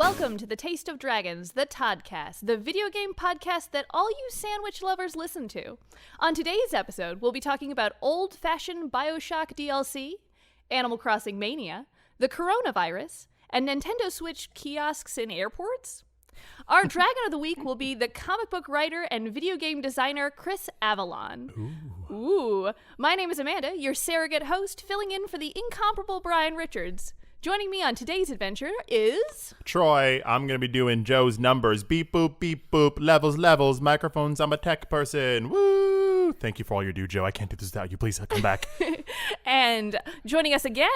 Welcome to the Taste of Dragons, the Toddcast, the video game podcast that all you sandwich lovers listen to. On today's episode, we'll be talking about old-fashioned Bioshock DLC, Animal Crossing Mania, the coronavirus, and Nintendo Switch kiosks in airports. Our dragon of the week will be the comic book writer and video game designer Chris Avellone. Ooh. My name is Amanda, your surrogate host, filling in for the incomparable Brian Richards. Joining me on today's adventure is... Troy. I'm going to be doing Joe's numbers. Beep, boop, levels, microphones. I'm a tech person. Woo! Thank you for all you do, Joe. I can't do this without you. Please come back. And joining us again...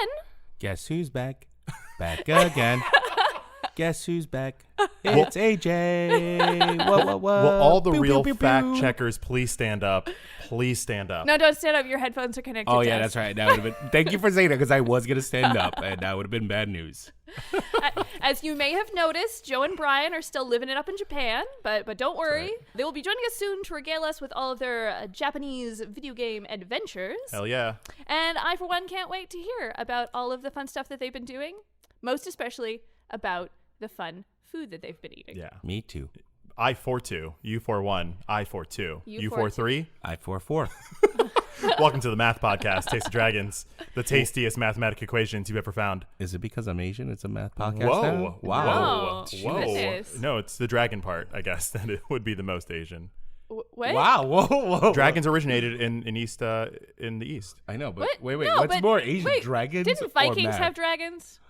Guess who's back? Back again. Guess who's back? It's AJ. Whoa. Will all the real fact checkers please stand up? Please stand up. No, don't stand up. Your headphones are connected. Oh, yeah, that's right. That would have been. Thank you for saying that because I was going to stand up and that would have been bad news. As you may have noticed, Joe and Brian are still living it up in Japan, but don't worry. Right. They will be joining us soon to regale us with all of their Japanese video game adventures. Hell yeah. And I, for one, can't wait to hear about all of the fun stuff that they've been doing, most especially about the fun food that they've been eating. Yeah. Me too. I 4-2. You 4-1. I 4-2. You 4-3. I 4-4. Welcome to the Math Podcast, Taste of Dragons, the tastiest mathematic equations you've ever found. Is it because I'm Asian? It's a math podcast Whoa. now? Wow. Whoa. Goodness. No, it's the dragon part, I guess, that it would be the most Asian. What? Wow. Whoa. Dragons originated in the East. I know, but What? wait. No, What's but more Asian, wait, dragons Didn't or Vikings math? have dragons?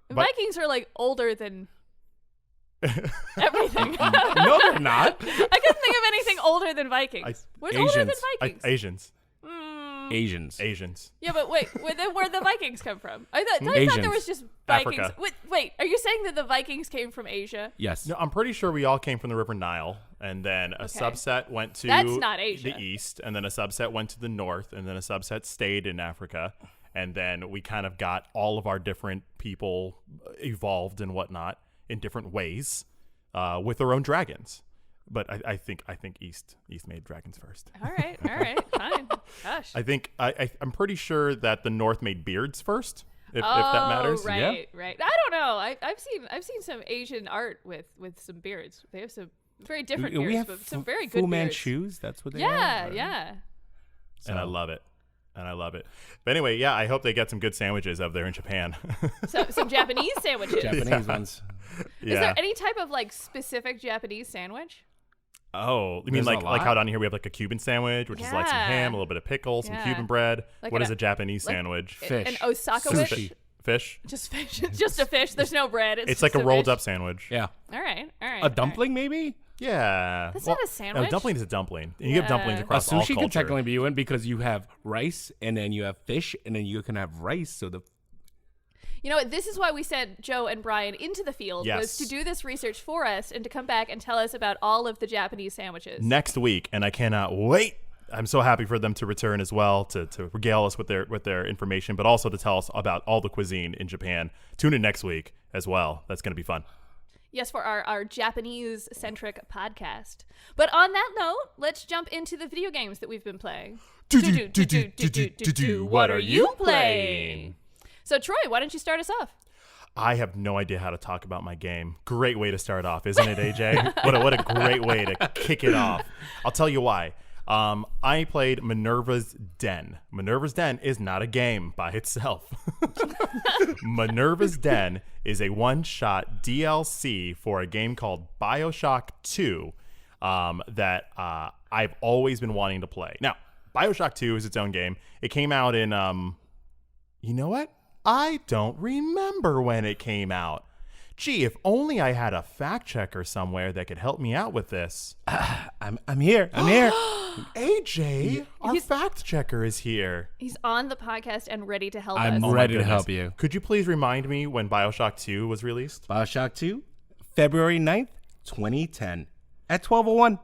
But- Vikings are like older than everything. No, they're not. I couldn't think of anything older than Vikings. What's older than Vikings? Asians. Yeah, but wait, where the Vikings come from? I thought there Asians. was just Vikings. Africa. Wait, are you saying that the Vikings came from Asia? Yes. No, I'm pretty sure we all came from the River Nile, and then a Okay. subset went to That's not Asia. the east, and then a subset went to the north, and then a subset stayed in Africa, and then we kind of got all of our different people evolved and whatnot in different ways with their own dragons. But I think East made dragons first. All right, fine. Gosh. I think I'm pretty sure that the North made beards first. If that matters. Right. I don't know. I've seen some Asian art with some beards. They have some very different We beards, have but some very good Fu beards. Manchus. That's what they Yeah, are. yeah. And I love it. But anyway, yeah, I hope they get some good sandwiches over there in Japan. So some Japanese sandwiches. Japanese ones. Yeah. Is there any type of like specific Japanese sandwich? Oh, you mean There's a like how lot. down here we have like a Cuban sandwich, which is like some Yeah. ham, a little bit of pickle, some Yeah. Cuban bread. Like What an- is a Japanese like- sandwich? Fish. An Osaka-ish? Sushi. Fish? Just fish. Just a fish. There's no bread. It's like a just rolled fish. up sandwich. Yeah. All right. A dumpling, maybe? Yeah. That's not a sandwich. No, dumpling is a dumpling. And you have dumplings Yeah. across A all sushi culture. can technically be one because you have rice and then you have fish and then you can have rice. So You know what? This is why we sent Joe and Brian into the field, was Yes. to do this research for us and to come back and tell us about all of the Japanese sandwiches. Next week, and I cannot wait. I'm so happy for them to return as well to regale us with their information, but also to tell us about all the cuisine in Japan. Tune in next week as well. That's going to be fun. Yes, for our Japanese-centric podcast. But on that note, let's jump into the video games that we've been playing. What are you playing? So, Troy, why don't you start us off? I have no idea how to talk about my game. Great way to start off, isn't it, AJ? What a great way to kick it off. I'll tell you why. I played Minerva's Den. Minerva's Den is not a game by itself. Minerva's Den is a one-shot DLC for a game called Bioshock II that I've always been wanting to play. Now, Bioshock 2 is its own game. It came out in, you know what? I don't remember when it came out. Gee, if only I had a fact checker somewhere that could help me out with this. I'm here. I'm here. AJ, our fact checker is here. He's on the podcast and ready to help I'm us. Oh my ready to goodness. help you. Could you please remind me when Bioshock 2 was released? Bioshock 2, February 9th, 2010 at 12:01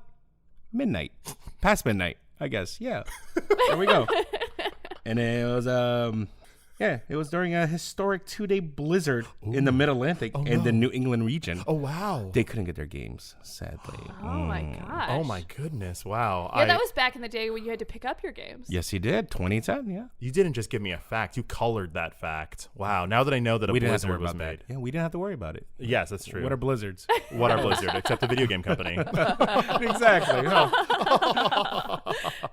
midnight. Past midnight, I guess. Yeah. There we go. And it was Yeah, it was during a historic 2-day blizzard in the Mid-Atlantic and the New England region. Oh, wow. They couldn't get their games, sadly. Oh my gosh. Oh, my goodness. Wow. Yeah, that was back in the day when you had to pick up your games. Yes, he did. 2010, yeah. You didn't just give me a fact. You colored that fact. Wow. Now that I know that a We didn't have to blizzard worry was about made. that. Yeah, we didn't have to worry about it. Yes, that's true. What are blizzards? What are Blizzard, except the video game company. Exactly. No.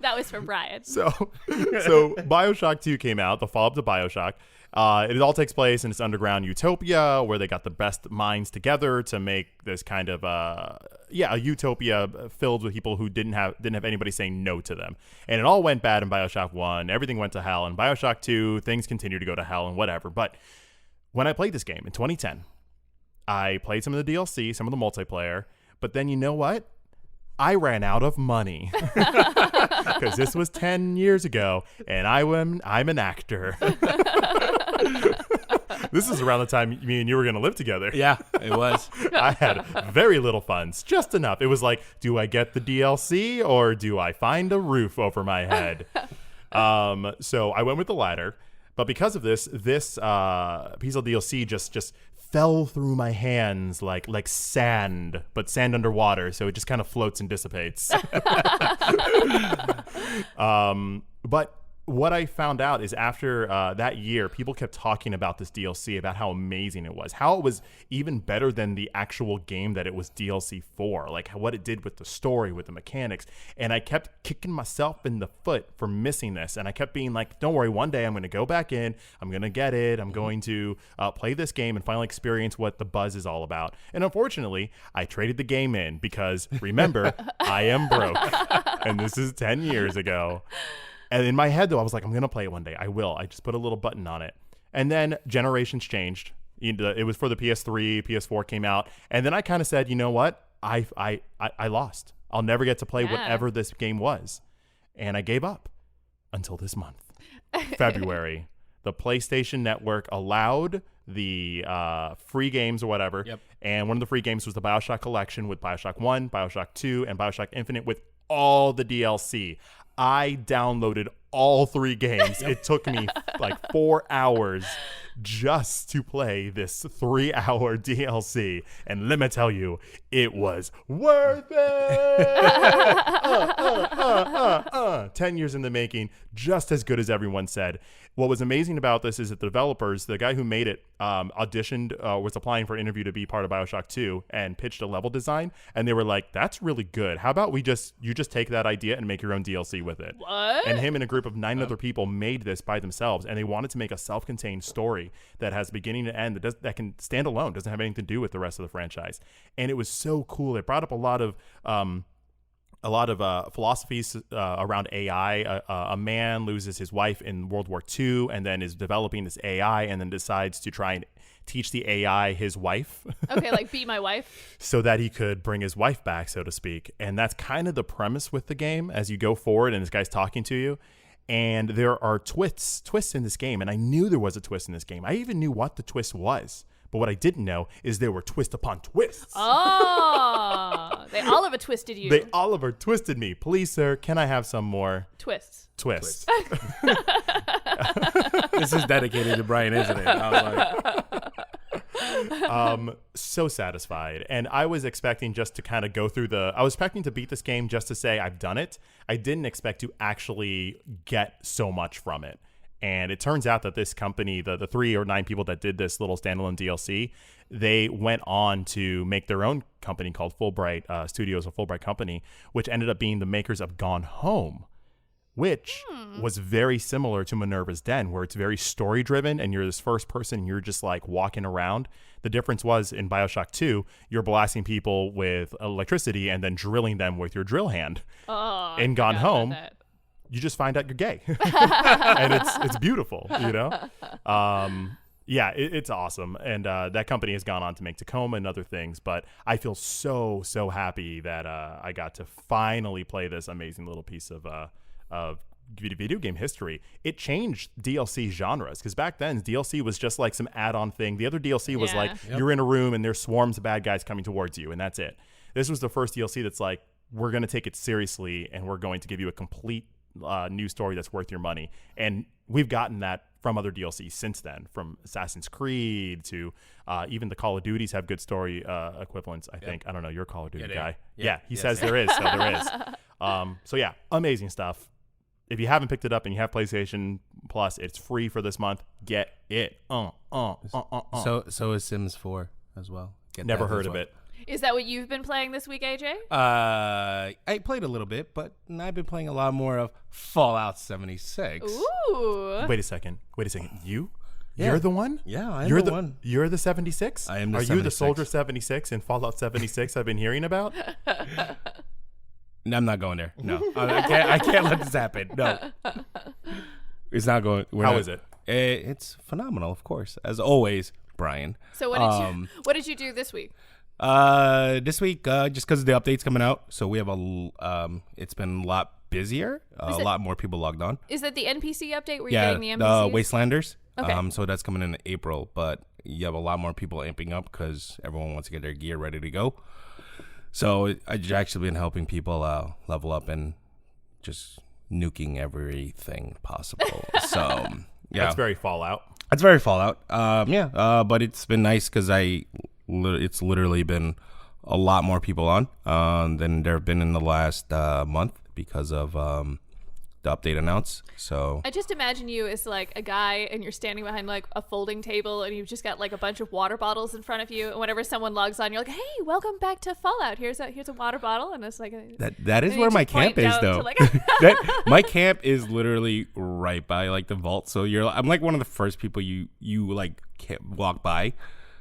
That was from Brian. So Bioshock 2 came out, the follow-up to Bioshock. It all takes place in this underground utopia where they got the best minds together to make this kind of a utopia filled with people who didn't have anybody saying no to them. And it all went bad in Bioshock 1. Everything went to hell. In Bioshock 2, things continue to go to hell and whatever. But when I played this game in 2010, I played some of the DLC, some of the multiplayer. But then you know what? I ran out of money because this was 10 years ago, and I'm an actor. This is around the time me and you were going to live together. Yeah, it was. I had very little funds, just enough. It was like, do I get the DLC or do I find a roof over my head? So I went with the latter. But because of this piece of DLC just fell through my hands like sand, but sand underwater. So it just kind of floats and dissipates. But what I found out is after that year, people kept talking about this DLC, about how amazing it was, how it was even better than the actual game that it was DLC for, like what it did with the story, with the mechanics. And I kept kicking myself in the foot for missing this. And I kept being like, don't worry, one day I'm going to go back in, I'm going to get it, I'm going to play this game and finally experience what the buzz is all about. And unfortunately, I traded the game in because, remember, I am broke. And this is 10 years ago. And in my head, though, I was like, I'm going to play it one day. I will. I just put a little button on it. And then generations changed. It was for the PS3, PS4 came out. And then I kind of said, you know what? I lost. I'll never get to play whatever this game was. And I gave up until this month, February. The PlayStation Network allowed the free games or whatever. Yep. And one of the free games was the Bioshock Collection with Bioshock 1, Bioshock 2, and Bioshock Infinite with all the DLC. I downloaded all 3 games. It took me like 4 hours just to play this 3-hour DLC. And let me tell you, it was worth it. 10 years in the making, just as good as everyone said. What was amazing about this is that the developers, the guy who made it, auditioned, was applying for an interview to be part of Bioshock 2 and pitched a level design. And they were like, that's really good. How about you just take that idea and make your own DLC with it? What? And him and a group of 9 other people made this by themselves. And they wanted to make a self-contained story that has beginning to end, that can stand alone, doesn't have anything to do with the rest of the franchise. And it was so cool. It brought up a lot of philosophies around AI. A man loses his wife in World War II and then is developing this AI and then decides to try and teach the AI his wife. Okay, like beat my wife. So that he could bring his wife back, so to speak. And that's kind of the premise with the game as you go forward and this guy's talking to you. And there are twists in this game. And I knew there was a twist in this game. I even knew what the twist was. But what I didn't know is there were twist upon twists. Oh, they Oliver twisted you. They Oliver twisted me. Please, sir, can I have some more Twists. Twist. This is dedicated to Brian, isn't it? I was like, So satisfied. And I was expecting just to kind of go through I was expecting to beat this game just to say I've done it. I didn't expect to actually get so much from it. And it turns out that this company, the 3 or 9 people that did this little standalone DLC, they went on to make their own company called Fulbright Studios, a Fulbright company, which ended up being the makers of Gone Home, which was very similar to Minerva's Den, where it's very story driven and you're this first person, you're just like walking around. The difference was in Bioshock 2, you're blasting people with electricity and then drilling them with your drill hand. Oh, in Gone Home, you just find out you're gay. And it's beautiful, you know? Yeah, it's awesome. And that company has gone on to make Tacoma and other things. But I feel so happy that I got to finally play this amazing little piece of video game history. It changed DLC genres because back then DLC was just like some add-on thing. The other DLC was you're in a room and there's swarms of bad guys coming towards you and that's it. This was the first DLC that's like, we're going to take it seriously and we're going to give you a complete new story that's worth your money. And we've gotten that from other DLCs since then, from Assassin's Creed to even the Call of Duties have good story equivalents, I think. I don't know, you're a Call of Duty guy. Yeah, he says there is, so there is. So yeah, amazing stuff. If you haven't picked it up and you have PlayStation Plus, it's free for this month. Get it. So is Sims 4 as well. Never heard of it. Is that what you've been playing this week, AJ? I played a little bit, but I've been playing a lot more of Fallout 76. Ooh. Wait a second. You? Yeah. You're the one? Yeah, I'm You're the one. You're the 76? I am the Are 76. you the Soldier 76 in Fallout 76 I've been hearing about? No, I'm not going there. No, I can't let this happen. No, it's not going. How is it? It's phenomenal, of course, as always, Brian. So what did you do this week? This week, just because the update's coming out, so we have it's been a lot busier. A lot more people logged on. Is that the NPC update where you're getting the NPCs? NPCs? Wastelanders. Okay. So that's coming in April, but you have a lot more people amping up because everyone wants to get their gear ready to go. So I've actually been helping people level up and just nuking everything possible. So yeah, That's very Fallout. It's very Fallout. But it's been nice because it's literally been a lot more people on than there have been in the last month because of the update announced. So I just imagine you as like a guy and you're standing behind like a folding table and you've just got like a bunch of water bottles in front of you, and whenever someone logs on, you're like, hey, welcome back to Fallout, here's a water bottle, and it's like that is where my camp is though. Like My camp is literally right by like the vault, so I'm like one of the first people you like can't walk by.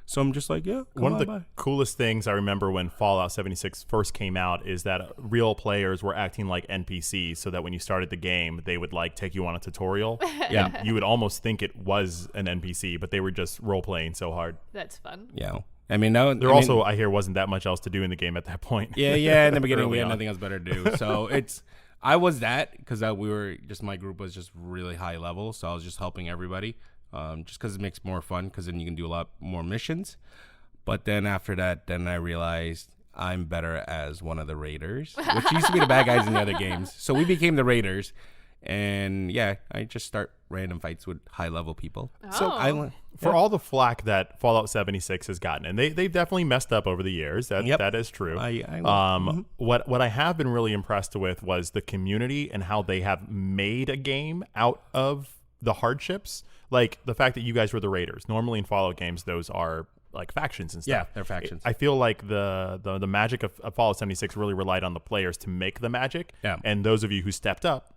So I'm just like, yeah. One of the coolest things I remember when Fallout 76 first came out is that real players were acting like NPCs, so that when you started the game, they would like take you on a tutorial. Yeah. And you would almost think it was an NPC, but they were just role playing so hard. That's fun. Yeah. I mean, I hear wasn't that much else to do in the game at that point. Yeah. In the beginning, we had nothing else better to do. So I was that because my group was just really high level, so I was just helping everybody. Just because it makes more fun, because then you can do a lot more missions. But then after that, I realized I'm better as one of the raiders, which used to be the bad guys in the other games. So we became the raiders, and yeah, I just start random fights with high level people. Oh. So for all the flack that Fallout 76 has gotten, and they've definitely messed up over the years. That is true. What I have been really impressed with was the community and how they have made a game out of the hardships. Like the fact that you guys were the raiders. Normally in Fallout games, those are like factions and stuff. Yeah, they're factions. I feel like the magic of Fallout 76 really relied on the players to make the magic. Yeah. And those of you who stepped up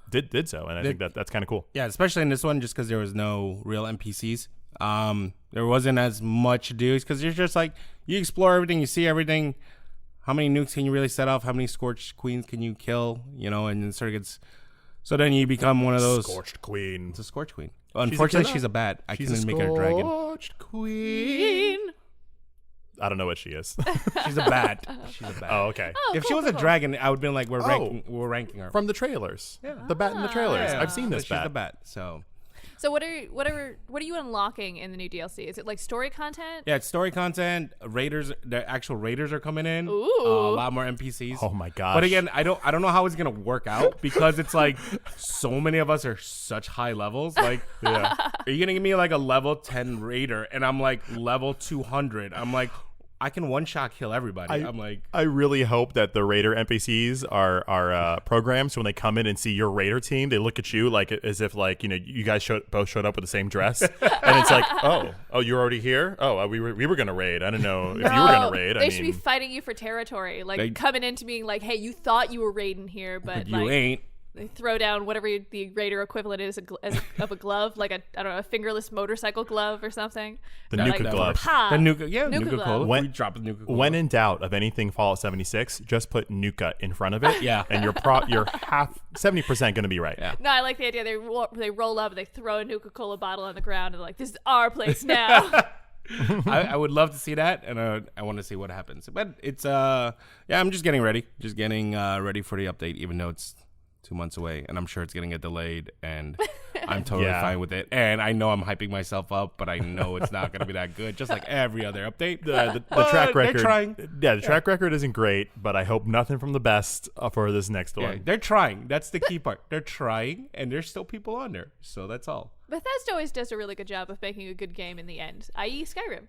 did so. And I think that's kind of cool. Yeah, especially in this one, just because there was no real NPCs. There wasn't as much to do because you're just like, you explore everything, you see everything. How many nukes can you really set off? How many Scorched Queens can you kill? And then sort of gets... So then you become one of those... Scorched Queen. It's a Scorched Queen. Unfortunately, she's a bat. I couldn't make her a dragon. Scorched Queen. I don't know what she is. She's a bat. Oh, okay. If she was a dragon, I would have been like, we're ranking her. From the trailers. Yeah. The bat in the trailers. Yeah. I've seen this bat. bat. She's a bat, so... So what are you unlocking in the new DLC? Is it like story content? Yeah, it's story content. Raiders, the actual raiders are coming in. Ooh. A lot more NPCs. Oh my gosh. But again, I don't know how it's gonna work out because it's like so many of us are such high levels. Like, are you gonna give me like a level 10 raider and I'm like level 200? I'm like, I can one-shot kill everybody. I really hope that the Raider NPCs are programmed, so when they come in and see your Raider team, they look at you like as if like you guys both showed up with the same dress, and it's like, oh, you're already here. Oh, we were gonna raid. I don't know if you were gonna raid. They should be fighting you for territory, like coming into being like, hey, you thought you were raiding here, but you ain't. They throw down whatever the Raider equivalent is of a glove, like a fingerless motorcycle glove or something. The Nuka glove. The Nuka, Nuka glove. When drop the Nuka glove. When in doubt of anything Fallout 76, just put Nuka in front of it. Yeah. And you're 70% going to be right. Yeah. No, I like the idea. They roll up and they throw a Nuka-Cola bottle on the ground and they're like, this is our place now. I would love to see that, and I want to see what happens. But it's I'm just getting ready. Just getting ready for the update, even though it's 2 months away, and I'm sure it's going to get delayed, and I'm totally fine with it. And I know I'm hyping myself up, but I know it's not going to be that good, just like every other update. The track record. They're trying. Yeah, the track record isn't great, but I hope nothing from the best for this next one. They're trying. That's the key part. They're trying, and there's still people on there, so that's all. Bethesda always does a really good job of making a good game in the end, i.e. Skyrim.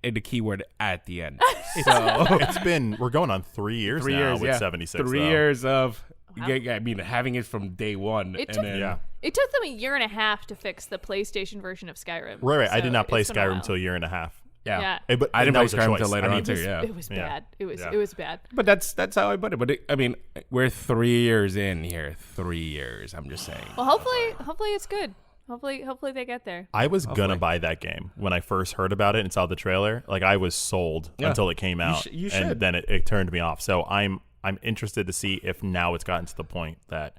And the keyword at the end. So we're going on 3 years with 76. 3 years of, I mean, having it from day one. It took them a year and a half to fix the PlayStation version of Skyrim. Right. So I did not play Skyrim until a year and a half. Yeah. But I didn't play Skyrim until until later on too. It was bad. It was bad. But that's how I put it. But I mean, we're 3 years in here. 3 years. I'm just saying. Well, hopefully it's good. Hopefully they get there. I was gonna buy that game when I first heard about it and saw the trailer. Like I was sold until it came out, you should. And then it turned me off. So I'm interested to see if now it's gotten to the point that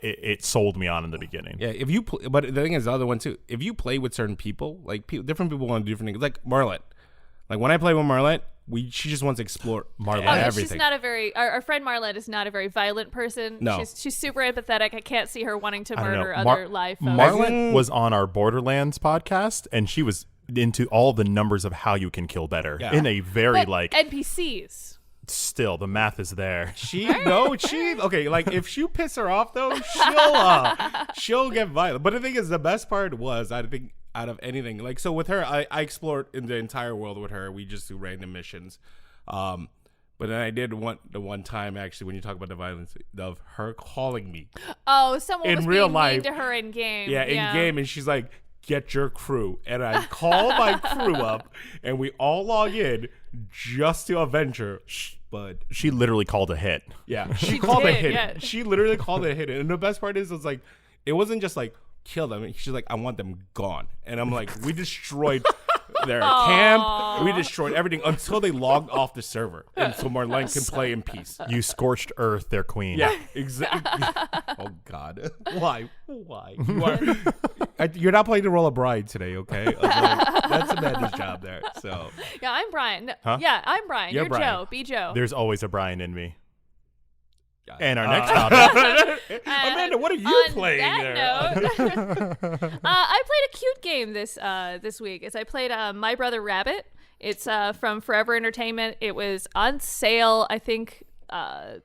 it sold me on in the beginning. Yeah, if you but the thing is the other one too. If you play with certain people, like different people want to do different things. Like Marlette, like when I play with Marlette, she just wants to explore everything. She's not a very our friend Marlette is not a very violent person. No, she's super empathetic. I can't see her wanting to murder other live folks. Marlette was on our Borderlands podcast, and she was into all the numbers of how you can kill better in a very NPCs. Still, the math is there. Okay. Like if you piss her off though, she'll get violent. But the thing is, the best part was I think out of anything, like so with her, I explored in the entire world with her. We just do random missions, but then I did the one time actually when you talk about the violence of her calling me. Oh, someone in was real being life mean to her in game. Yeah, in game, and she's like, "Get your crew," and I call my crew up, and we all log in just to avenge her. But she literally called a hit. Yeah, she called a hit. Yeah. She literally called a hit, and the best part is, it's like it wasn't just like kill them. She's like, I want them gone, and I'm like, we destroyed their camp. We destroyed everything until they logged off the server, and so Marlene can play in peace. You scorched earth, their queen. Yeah, exactly. Oh God, why? You're not playing the role of bride today, okay? That's Amanda's job there. So yeah, I'm Brian. Huh? Yeah, I'm Brian. You're Brian. Joe. Be Joe. There's always a Brian in me. And our next topic. Amanda, what are you playing there? Note, I played a cute game this week. I played My Brother Rabbit. It's from Forever Entertainment. It was on sale, I think,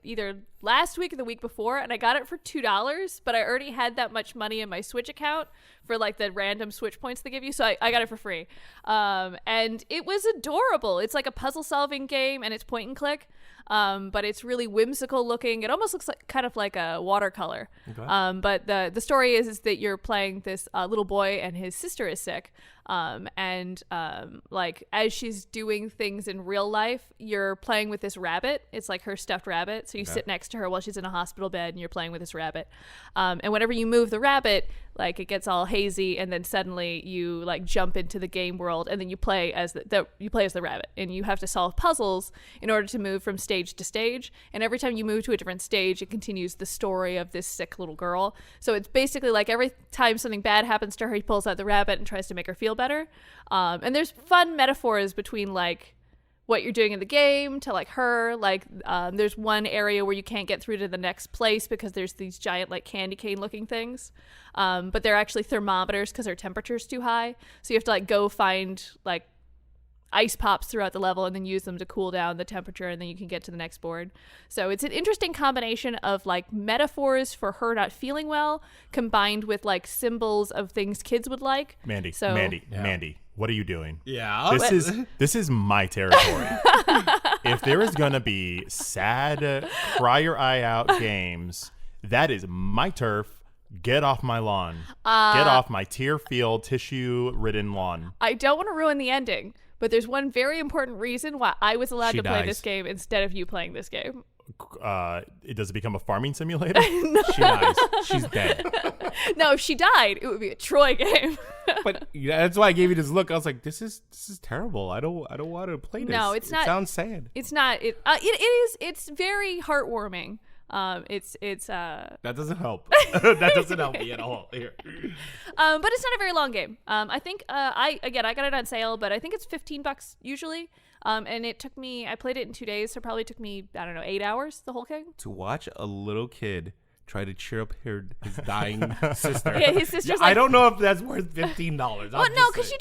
either last week or the week before, and I got it for $2, but I already had that much money in my Switch account for like the random Switch points they give you, so I got it for free. And it was adorable. It's like a puzzle solving game, and it's point and click. But it's really whimsical looking. It almost looks like kind of like a watercolor. Okay. But the story is that you're playing this little boy and his sister is sick. Like as she's doing things in real life, you're playing with this rabbit. It's like her stuffed rabbit. So you sit next to her while she's in a hospital bed and you're playing with this rabbit. And whenever you move the rabbit, like it gets all hazy, and then suddenly you like jump into the game world, and then you play as the rabbit, and you have to solve puzzles in order to move from stage to stage. And every time you move to a different stage, it continues the story of this sick little girl. So it's basically like every time something bad happens to her, he pulls out the rabbit and tries to make her feel better. And there's fun metaphors between like what you're doing in the game to like her. Like there's one area where you can't get through to the next place because there's these giant like candy cane looking things, but they're actually thermometers because her temperature's too high, so you have to like go find like ice pops throughout the level and then use them to cool down the temperature, and then you can get to the next board. So it's an interesting combination of like metaphors for her not feeling well combined with like symbols of things kids would like. Mandy, what are you doing? Yeah. This is my territory. If there is going to be sad, cry your eye out games, that is my turf. Get off my lawn. Get off my tear-filled, tissue-ridden lawn. I don't want to ruin the ending, but there's one very important reason why I was allowed to play dies. this game instead of you playing this game. Does it become a farming simulator? No. She dies. She's dead. No, if she died, it would be a Troy game. But that's why I gave you this look. I was like, this is terrible. I don't want to play this. No, it's not. It sounds sad. It's not. It is. It's very heartwarming. It's that doesn't help. That doesn't help me at all here. But it's not a very long game. I think I got it on sale, but I think it's $15 usually. And it took me, I played it in 2 days, so it probably took me, I don't know, 8 hours, the whole game. To watch a little kid try to cheer up his dying sister. Yeah, his sister's I don't know if that's worth $15. Well, no, because you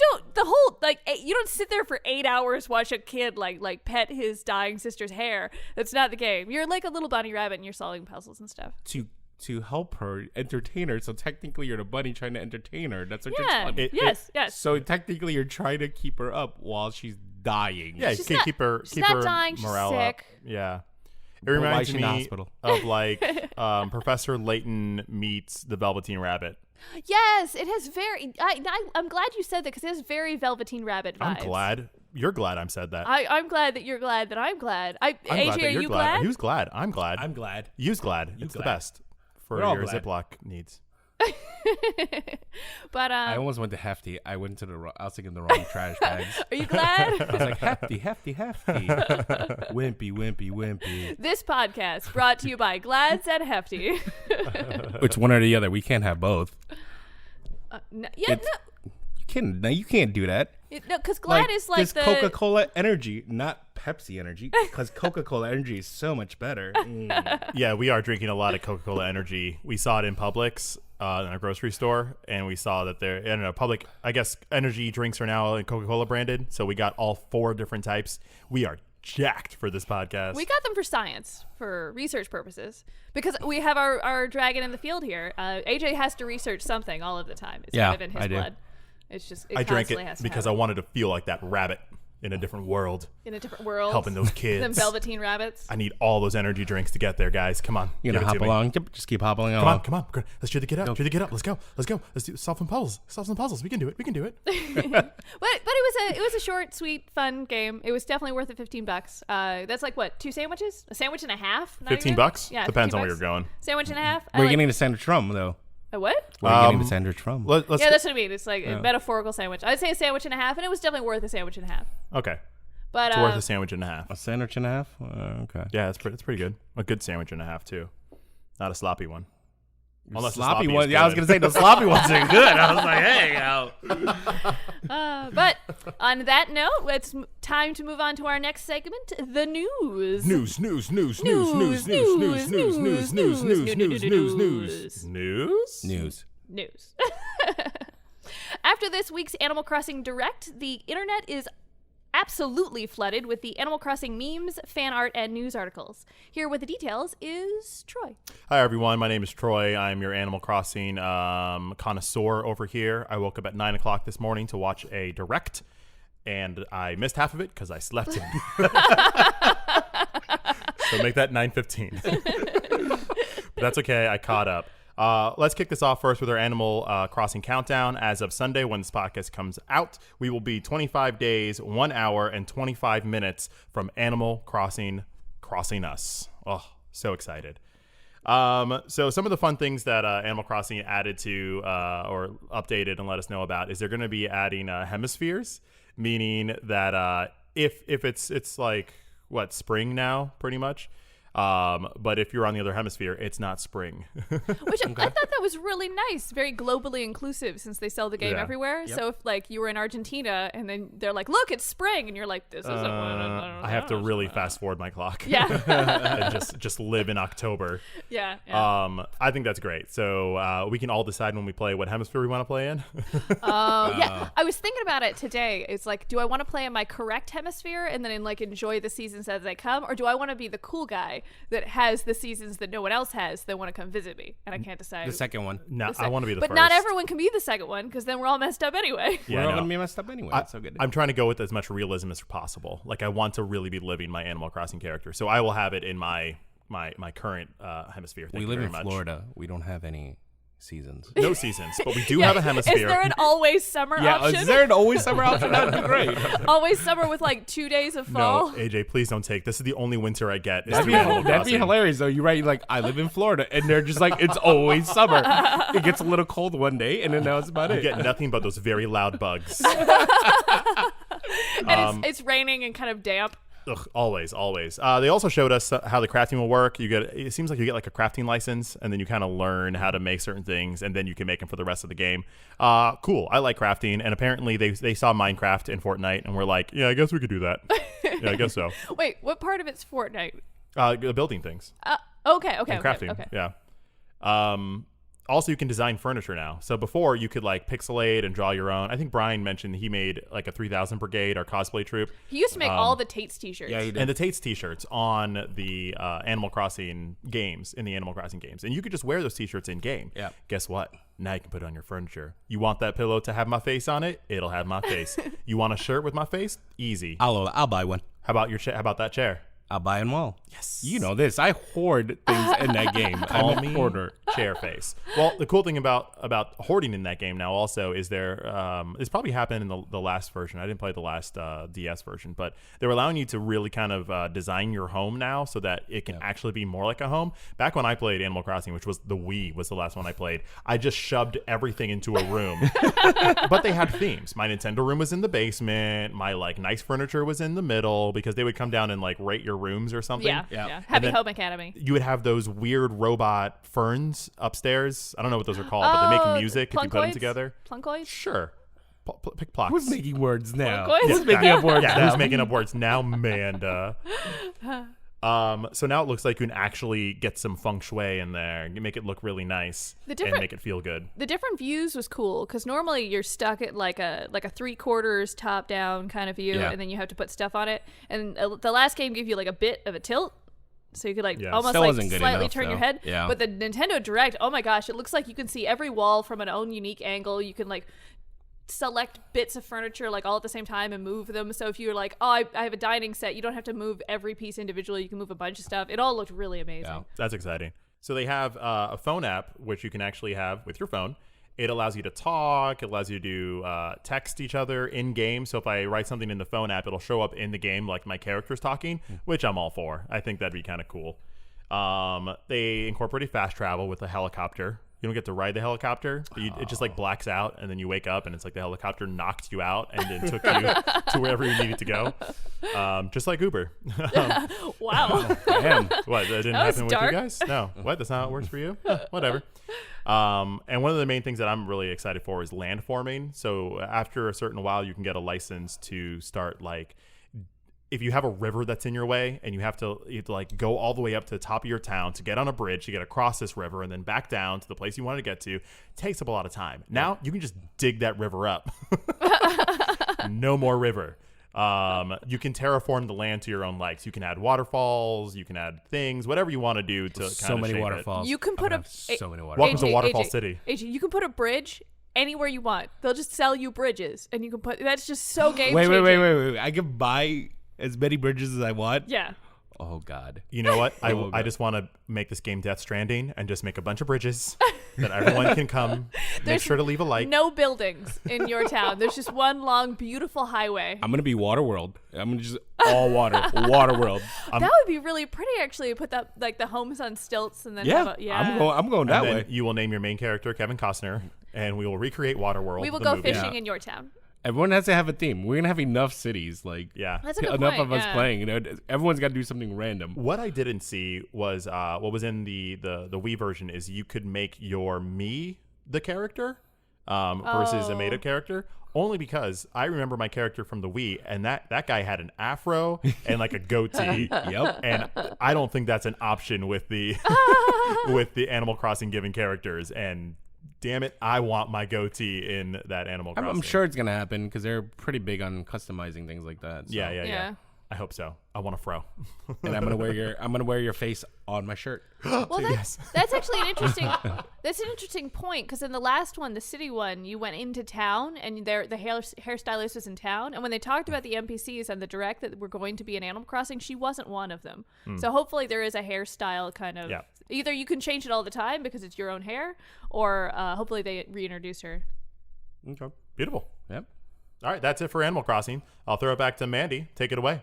don't sit there for 8 hours watch a kid like pet his dying sister's hair. That's not the game. You're like a little bunny rabbit and you're solving puzzles and stuff. To to help her, entertain her. So technically, you're the bunny trying to entertain her. That's what you're telling me. Yes. So technically, you're trying to keep her up while she's dying. Yeah, She's you not- keep her she's not dying, she's morale sick. up. Yeah. It But why is reminds she in the me hospital? of like Professor Layton meets the Velveteen Rabbit. Yes, it has very. I'm glad you said that because it has very Velveteen Rabbit vibes. I'm glad. You're glad I said that. I'm glad that you're glad that I'm glad. I'm AJ, glad that are you're you glad. glad? Who's glad? I'm glad. I'm glad. You's glad. It's the glad. best for We're all your glad. Ziploc needs. But I almost went to hefty. I went to I was thinking the wrong trash bags. are you glad? I was like, hefty. Wimpy. This podcast brought to you by Glads and Hefty. It's one or the other. We can't have both. You can't do that. because Glad is like this the Coca-Cola Energy, not Pepsi Energy, because Coca-Cola Energy is so much better. Yeah, we are drinking a lot of Coca-Cola Energy. We saw it in Publix in a grocery store, and we saw that there. I don't know, Public. I guess energy drinks are now Coca-Cola branded, so we got all 4 different types. We are jacked for this podcast. We got them for science, for research purposes, because we have our dragon in the field here. AJ has to research something all of the time. It's Yeah, kind of in his I do. blood. It's just I drank constantly it has to because have I wanted to feel like that rabbit in a different world, in a different world, helping those kids. them Velveteen Rabbits. I need all those energy drinks to get there, guys. Come on, You give know, it hop to me. along. Just keep hopping along. Come on. Let's do the get up. Do the get up. Let's go. Let's do solve some puzzles. We can do it. But it was a short, sweet, fun game. It was definitely worth the $15. That's like what, 2 sandwiches? A sandwich and a half? Not even? $15? Yeah, Depends on $15. where you're going. Sandwich and a half. Where are you getting the sandwich from, though? A what? Where are you getting the sandwich from? Let's Yeah, that's what I mean. It's like a metaphorical sandwich. I'd say a sandwich and a half, and it was definitely worth a sandwich and a half. okay. But It's worth a sandwich and a half. A sandwich and a half? Okay. Yeah, it's pretty good. A good sandwich and a half too, not a sloppy one. Unless the Sloppy is ones. Yeah, I was good. gonna say the sloppy ones are good. I was like, hey, but on that note, it's time to move on to our next segment, the news. News. News. After this week's Animal Crossing Direct, the internet is absolutely flooded with the Animal Crossing memes, fan art, and news articles. Here with the details is Troy. Hi everyone, my name is Troy. I'm your Animal Crossing connoisseur over here. I woke up at 9 o'clock this morning to watch a Direct, and I missed half of it because I slept in. So make that 9:15. But that's okay. I caught up. Let's kick this off first with our Animal Crossing countdown. As of Sunday, when this podcast comes out, we will be 25 days, 1 hour, and 25 minutes from Animal Crossing crossing us. Oh, so excited. So some of the fun things that Animal Crossing added to or updated and let us know about is they're going to be adding hemispheres, meaning that if it's like, what, spring now, pretty much? But if you're on the other hemisphere, it's not spring. Which I thought that was really nice, very globally inclusive since they sell the game everywhere. Yep. So if like you were in Argentina and then they're like, look, it's spring, and you're like, this isn't what I have to really fast forward my clock. Yeah. And just live in October. Yeah. I think that's great. So we can all decide when we play what hemisphere we want to play in. Yeah. I was thinking about it today. It's like, do I want to play in my correct hemisphere and then like enjoy the seasons as they come, or do I want to be the cool guy that has the seasons that no one else has that want to come visit me, and I can't decide. The second one. No, I want to be the but first. not everyone can be the second one because then we're all messed up anyway. Yeah, We're all I know. gonna be messed up anyway. It's so good. I'm trying to go with as much realism as possible. Like I want to really be living my Animal Crossing character, so I will have it in my current hemisphere. Thank we you live very in much. Florida. We don't have any seasons. No seasons, but we do have a hemisphere. Is there an always summer option? Is there an always summer option? That'd be great. Always summer with like 2 days of fall? No, AJ, please don't take. This is the only winter I get. is That'd through Animal be Crossing. hilarious though. You're right. Like I live in Florida, and they're just like it's always summer. It gets a little cold one day, and then that's about You it. get nothing but those very loud bugs. And it's raining and kind of damp. Ugh, always. They also showed us how the crafting will work. It seems like you get like a crafting license, and then you kind of learn how to make certain things, and then you can make them for the rest of the game. Cool. I like crafting, and apparently they saw Minecraft in Fortnite, and we're like, yeah, I guess we could do that. Yeah, I guess so. Wait, what part of it's Fortnite? Building things. Okay. And crafting. Okay. Yeah. Also, you can design furniture now. So before, you could like pixelate and draw your own. I think Brian mentioned he made like a 3000 Brigade, our cosplay troupe. He used to make all the TATE'S t-shirts. Yeah, he did. And the TATE'S t-shirts on the Animal Crossing games, in the Animal Crossing games. And you could just wear those t-shirts in-game. Yeah. Guess what? Now you can put it on your furniture. You want that pillow to have my face on it? It'll have my face. You want a shirt with my face? Easy. I'll buy one. How about how about that chair? I'll buy them all. Yes. You know this. I hoard things in that game. Call I'm a me hoarder. chair face. Well, the cool thing about hoarding in that game now also is it's probably happened in the last version. I didn't play the last DS version, but they're allowing you to really kind of design your home now so that it can actually be more like a home. Back when I played Animal Crossing, which was the Wii, was the last one I played, I just shoved everything into a room. But they had themes. My Nintendo room was in the basement. My like nice furniture was in the middle because they would come down and like rate your rooms or something. Yeah. Happy Home Academy. You would have those weird robot ferns upstairs. I don't know what those are called, but they make music if you put them together. Plunkoids? Sure. Pick Plocks. Who's making words now? Plunkoids? Who's making up words now? Who's making up words now, Manda? So now it looks like you can actually get some feng shui in there. You make it look really nice and make it feel good. The different views was cool because normally you're stuck at like a 3/4 top down kind of view, and then you have to put stuff on it. And the last game gave you like a bit of a tilt. So you could almost Still like wasn't good slightly enough, turn your though. head. Yeah. But the Nintendo Direct, oh my gosh, it looks like you can see every wall from an own unique angle. You can like select bits of furniture like all at the same time and move them. So if you're like, oh, I have a dining set, you don't have to move every piece individually. You can move a bunch of stuff. It all looked really amazing. Yeah. That's exciting. So they have a phone app, which you can actually have with your phone. It allows you to talk. It allows you to text each other in game. So if I write something in the phone app, it'll show up in the game like my character's talking, which I'm all for. I think that'd be kind of cool. They incorporated fast travel with a helicopter. You don't get to ride the helicopter. It just like blacks out, and then you wake up, and it's like the helicopter knocked you out and then took you to wherever you needed to go. Just like Uber. Wow. Damn. What? That didn't happen with dark. you guys? No. What? That's not how it works for you? Whatever. And one of the main things that I'm really excited for is landforming. So after a certain while, you can get a license to start like, if you have a river that's in your way and you have to like go all the way up to the top of your town to get on a bridge to get across this river and then back down to the place you want to get to, it takes up a lot of time. Now you can just dig that river up. No more river. You can terraform the land to your own likes. You can add waterfalls. You can add things, whatever you want to do to So kind of many shape waterfalls. You can put so many waterfalls. Welcome to AJ, Waterfall City. AJ, you can put a bridge anywhere you want. They'll just sell you bridges, and you can put. That's just so game changing. Wait. I can buy as many bridges as I want? Yeah. Oh, God. You know what? God. I just want to make this game Death Stranding and just make a bunch of bridges that everyone can come. Make sure to leave a like. No buildings in your town. There's just one long, beautiful highway. I'm going to be Waterworld. I'm going to just all water. Waterworld. That would be really pretty, actually. Put that like the homes on stilts and then have a, I'm going that And then way. you will name your main character Kevin Costner, and we will recreate Waterworld. We will the go movie. fishing in your town. Everyone has to have a theme. We're going to have enough cities. Like, Yeah. That's a good enough point, of us yeah. playing. You know, everyone's got to do something random. What I didn't see was what was in the Wii version is you could make your Mii the character versus a made-up character. Only because I remember my character from the Wii, and that guy had an afro and like a goatee. Yep. And I don't think that's an option with the with the Animal Crossing given characters. And damn it, I want my goatee in that Animal Crossing. I'm sure it's going to happen because they're pretty big on customizing things like that. So. Yeah. I hope so. I want a fro. And I'm gonna wear your face on my shirt. Well, that's actually an interesting point, because in the last one, the city one, you went into town and the hairstylist was in town, and when they talked about the NPCs and the direct that were going to be in Animal Crossing, she wasn't one of them. So hopefully there is a hairstyle kind of either you can change it all the time because it's your own hair, or hopefully they reintroduce her. Okay. Beautiful. Yep. All right, that's it for Animal Crossing. I'll throw it back to Mandy. Take it away.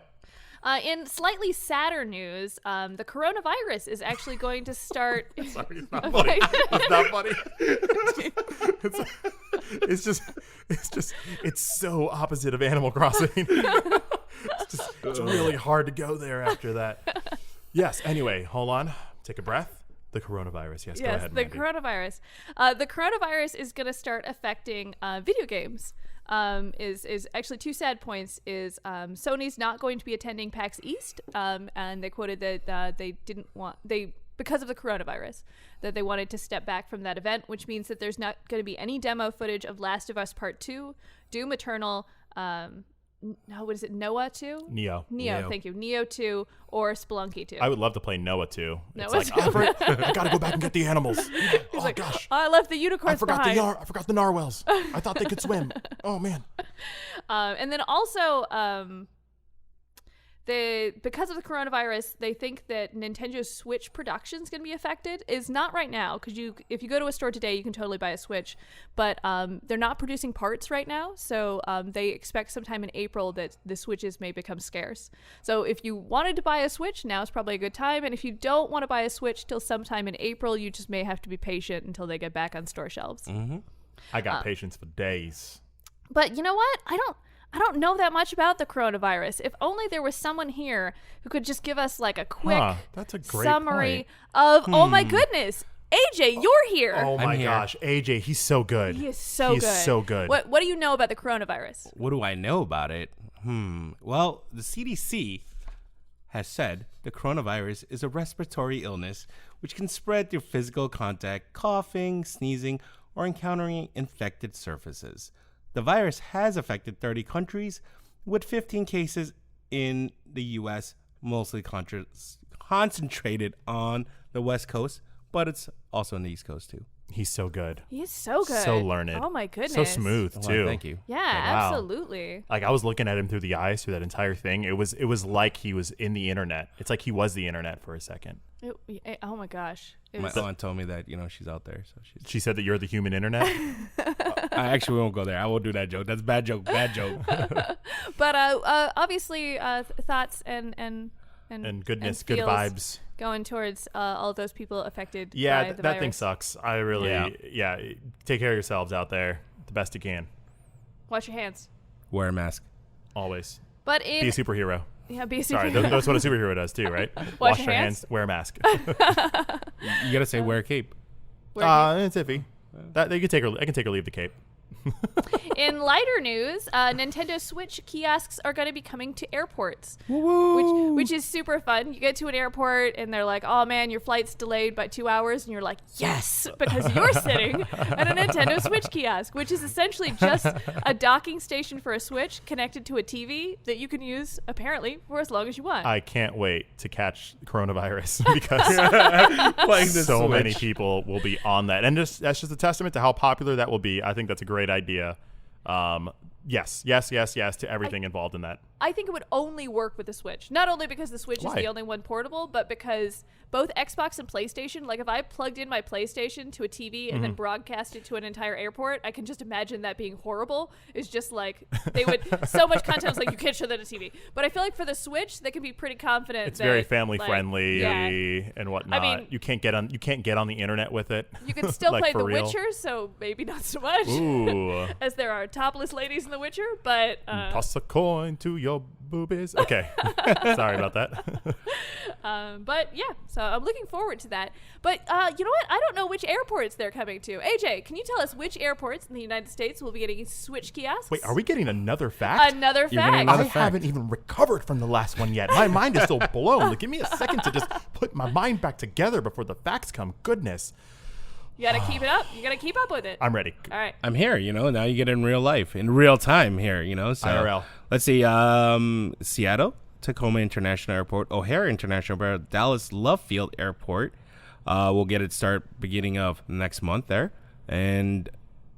In slightly sadder news, the coronavirus is actually going to start. Sorry, it's not funny. It's not funny. It's so opposite of Animal Crossing. It's really hard to go there after that. Yes. Anyway, hold on. Take a breath. The coronavirus. Yes, go ahead, the Mandy. coronavirus. The coronavirus is going to start affecting video games. Is actually two sad points. Is Sony's not going to be attending PAX East, and they quoted that they because of the coronavirus, that they wanted to step back from that event, which means that there's not going to be any demo footage of Last of Us Part 2, Doom Eternal, what is it, Noah 2? Neo, thank you. Neo 2 or Spelunky 2. I would love to play Noah 2. Noah It's 2. I gotta go back and get the animals. He's like, gosh. I left the unicorns behind. I forgot the narwhals. I thought they could swim. Oh, man. And then also, because of the coronavirus, they think that Nintendo's Switch production is going to be affected. Is not right now, because if you go to a store today, you can totally buy a Switch, but they're not producing parts right now, so they expect sometime in April that the Switches may become scarce. So if you wanted to buy a Switch, now is probably a good time, and if you don't want to buy a Switch till sometime in April, you just may have to be patient until they get back on store shelves. Mm-hmm. I got patience for days. But you know what? I don't know that much about the coronavirus. If only there was someone here who could just give us like a quick that's a great summary point. of, oh my goodness, AJ, you're here. Oh my gosh, AJ, he's so good. He is so good. What do you know about the coronavirus? What do I know about it? Well, the CDC has said the coronavirus is a respiratory illness which can spread through physical contact, coughing, sneezing, or encountering infected surfaces. The virus has affected 30 countries, with 15 cases in the U.S., mostly concentrated on the West Coast, but it's also on the East Coast, too. He's so good. He is so good. So learned. Oh, my goodness. So smooth, too. Well, thank you. Yeah, wow. absolutely. Like, I was looking at him through the eyes through that entire thing. It was like he was in the internet. It's like he was the internet for a second. Oh, my gosh. My aunt told me that, she's out there. So she said that you're the human internet? I actually won't go there. I won't do that joke. That's a bad joke. But obviously, thoughts and goodness, and good vibes going towards all of those people affected by the that virus. thing sucks. I really take care of yourselves out there the best you can. Wash your hands. Wear a mask. Always. But be a superhero. Yeah, be a superhero. Sorry, that's what a superhero does too, right? Wash your hands, wear a mask. You gotta say wear a cape. It's iffy. That I can take or leave the cape. In lighter news, Nintendo Switch kiosks are going to be coming to airports, which is super fun. You get to an airport and they're like, "Oh man, your flight's delayed by 2 hours," and you're like, "Yes," because you're sitting at a Nintendo Switch kiosk, which is essentially just a docking station for a Switch connected to a TV that you can use apparently for as long as you want. I can't wait to catch coronavirus because so many people will be on that, and that's just a testament to how popular that will be. I think that's a great idea. Yes to everything involved in that. I think it would only work with the Switch. Not only because the Switch is the only one portable, but because both Xbox and PlayStation, like if I plugged in my PlayStation to a TV and then broadcast it to an entire airport, I can just imagine that being horrible. It's just like they would so much content is like you can't show that on TV. But I feel like for the Switch, they can be pretty confident. It's very family friendly and whatnot. I mean, you can't get on the internet with it. You can still like play The real. Witcher, so maybe not so much. Ooh. As there are topless ladies in The Witcher, but toss a coin to your boobies. Okay. Sorry about that. But yeah, so I'm looking forward to that. But you know what? I don't know which airports they're coming to. AJ, can you tell us which airports in the United States will be getting Switch kiosks? Wait, are we getting another fact? Another You're fact. getting I haven't even recovered from the last one yet. My mind is still blown. Like, give me a second to just put my mind back together before the facts come. Goodness. You gotta keep it up. You gotta keep up with it. I'm ready. All right. I'm here, now you get it in real life, in real time here, So IRL. Let's see, Seattle, Tacoma International Airport, O'Hare International Airport, Dallas Love Field Airport. We'll get it start beginning of next month there, and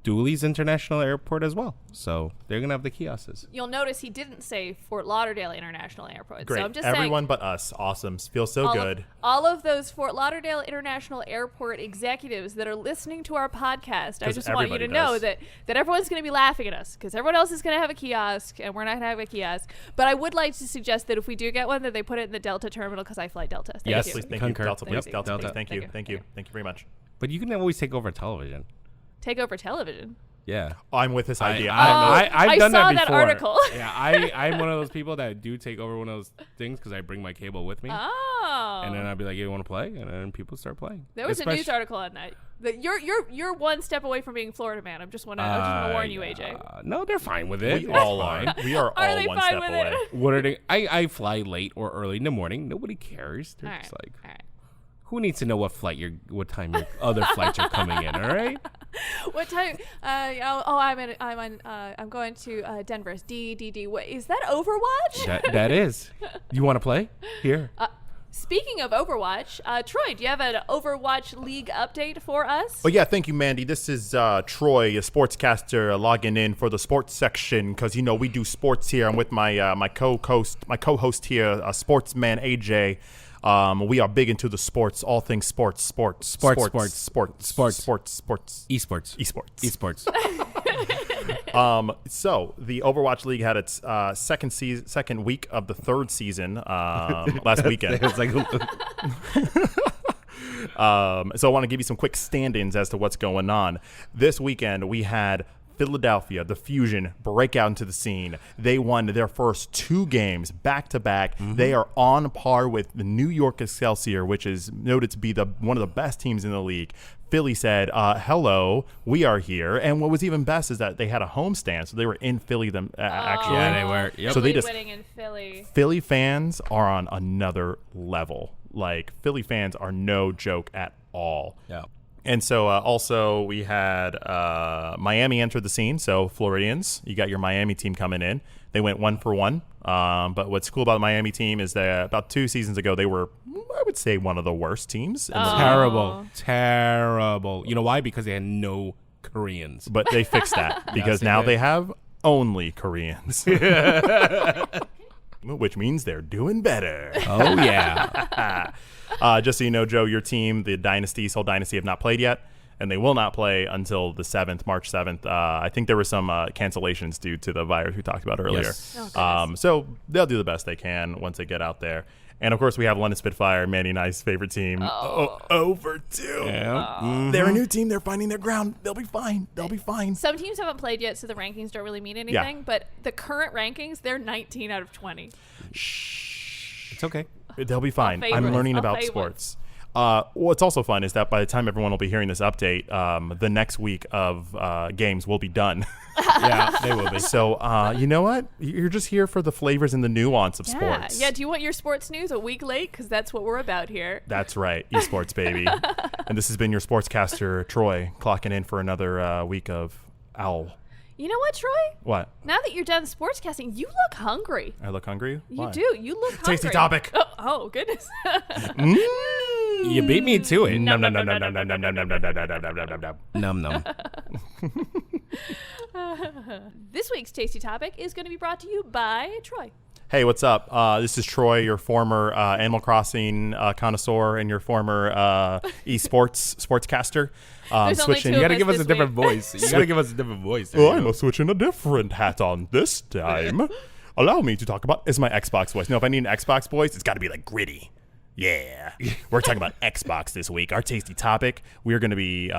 Dooley's International Airport as well. So they're gonna have the kiosks. You'll notice he didn't say Fort Lauderdale International Airport. Great. So I'm just Everyone saying, but us. Awesome. Feels so good. All of those Fort Lauderdale International Airport executives that are listening to our podcast, I just want you to know that everyone's going to be laughing at us because everyone else is going to have a kiosk and we're not going to have a kiosk. But I would like to suggest that if we do get one, that they put it in the Delta terminal because I fly Delta. Thank Yes, you. Please, thank Concur. you. Delta, please. Yep. Delta, Delta. please. Thank you. Thank you very much. But you can always take over television. Take over television. Yeah. I'm with this idea. I've done saw that before. article. Yeah, I'm one of those people that do take over one of those things because I bring my cable with me. Oh. And then I'd be like, you want to play? And then people start playing. There was a news article on that. You're one step away from being Florida man. I'm just want to warn you, AJ. No, they're fine with it. We all are. We are all they one fine step with away. it? What are they? I fly late or early in the morning. Nobody cares. They're just like, all right. Who needs to know what time your other flights are coming in? All right. What time? I'm going to Denver's. D. What is that? Overwatch? That is. You want to play? Here. Speaking of Overwatch, Troy, do you have an Overwatch League update for us? Oh, yeah. Thank you, Mandy. This is Troy, a sportscaster, logging in for the sports section because, we do sports here. I'm with my co-host here, sportsman AJ. We are big into the sports, all things sports. Esports. So the Overwatch League had its second week of the third season last weekend. It's like so I want to give you some quick stand-ins as to what's going on. This weekend we had Philadelphia, the Fusion, break out into the scene. They won their first 2 games back-to-back. Mm-hmm. They are on par with the New York Excelsior, which is noted to be one of the best teams in the league. Philly said, hello, we are here. And what was even best is that they had a homestand, so they were in Philly actually. Yeah, they were. Yep. So they just winning in Philly. Philly fans are on another level. Like, Philly fans are no joke at all. Yeah. And so also we had Miami enter the scene. So Floridians, you got your Miami team coming in. They went 1-for-1. But what's cool about the Miami team is that about 2 seasons ago, they were, I would say, one of the worst teams. In the league. Terrible. You know why? Because they had no Koreans. But they fixed that because now they have only Koreans. Which means they're doing better. Oh, yeah. Just so you know, Joe, your team, the Soul Dynasty, have not played yet, and they will not play until the 7th, March 7th. I think there were some cancellations due to the virus we talked about earlier. Yes. So they'll do the best they can once they get out there. And, of course, we have London Spitfire, Manny and I's favorite team, over 2. Yeah. Mm-hmm. They're a new team. They're finding their ground. They'll be fine. Some teams haven't played yet, so the rankings don't really mean anything. Yeah. But the current rankings, they're 19 out of 20. Shh. It's okay. They'll be fine. I'm learning about sports. What's also fun is that by the time everyone will be hearing this update, the next week of games will be done. Yeah, they will be. So, you know what? You're just here for the flavors and the nuance of sports. Yeah, do you want your sports news a week late? Because that's what we're about here. That's right. Esports, baby. And this has been your sportscaster, Troy, clocking in for another week of OWL. You know what, Troy? What? Now that you're done sportscasting, you look hungry. I look hungry? Why? You do. You look hungry. Tasty topic. Oh goodness. You beat me to it. Num num num num num num num num num num num num. This week's tasty topic is going to be brought to you by Troy. Hey, what's up? This is Troy, your former Animal Crossing connoisseur and your former sportscaster. Switching. You got to give us a different voice. You got to give us a different voice. Oh, I'm switching a different hat on this time. Allow me to talk about is my Xbox voice. No, if I need an Xbox voice, it's got to be like gritty. Yeah. We're talking about Xbox this week. Our tasty topic. We're going to be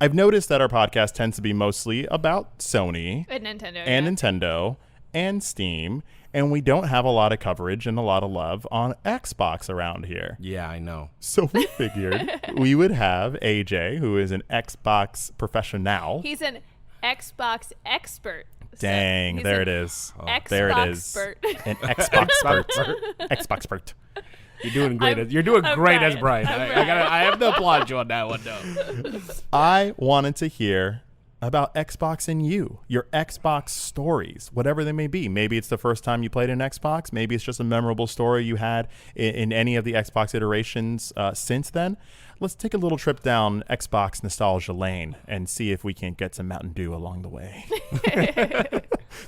I've noticed that our podcast tends to be mostly about Sony and Nintendo and Steam, and we don't have a lot of coverage and a lot of love on Xbox around here. Yeah, I know. So we figured we would have AJ, who is an Xbox professional. He's an Xbox expert. Dang, there it is. Xbox there it is. An Xbox expert. Xbox expert. You're doing great. You're doing great as Brian. I have to applaud you on that one, though. I wanted to hear about Xbox and you, your Xbox stories, whatever they may be. Maybe it's the first time you played an Xbox. Maybe it's just a memorable story you had in any of the Xbox iterations since then. Let's take a little trip down Xbox nostalgia lane and see if we can't get some Mountain Dew along the way.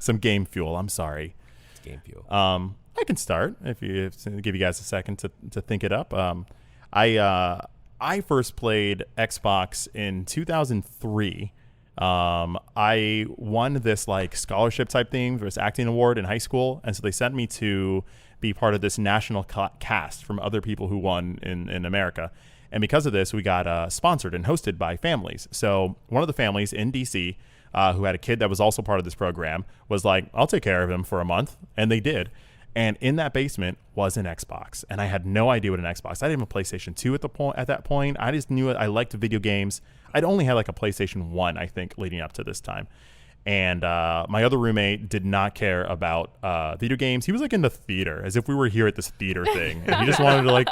Some game fuel. I'm sorry. It's game fuel. I can start if give you guys a second to think it up. I first played Xbox in 2003. I won this like scholarship type thing for this acting award in high school, and so they sent me to be part of this national cast from other people who won in America. And because of this, we got sponsored and hosted by families. So one of the families in DC who had a kid that was also part of this program was like, I'll take care of him for a month. And they did. And in that basement was an Xbox. And I had no idea what an Xbox. I didn't have a PlayStation 2 at that point. I just knew it. I liked video games. I'd only had like a PlayStation 1, I think, leading up to this time. And my other roommate did not care about video games. He was like in the theater, as if we were here at this theater thing. And he just wanted to like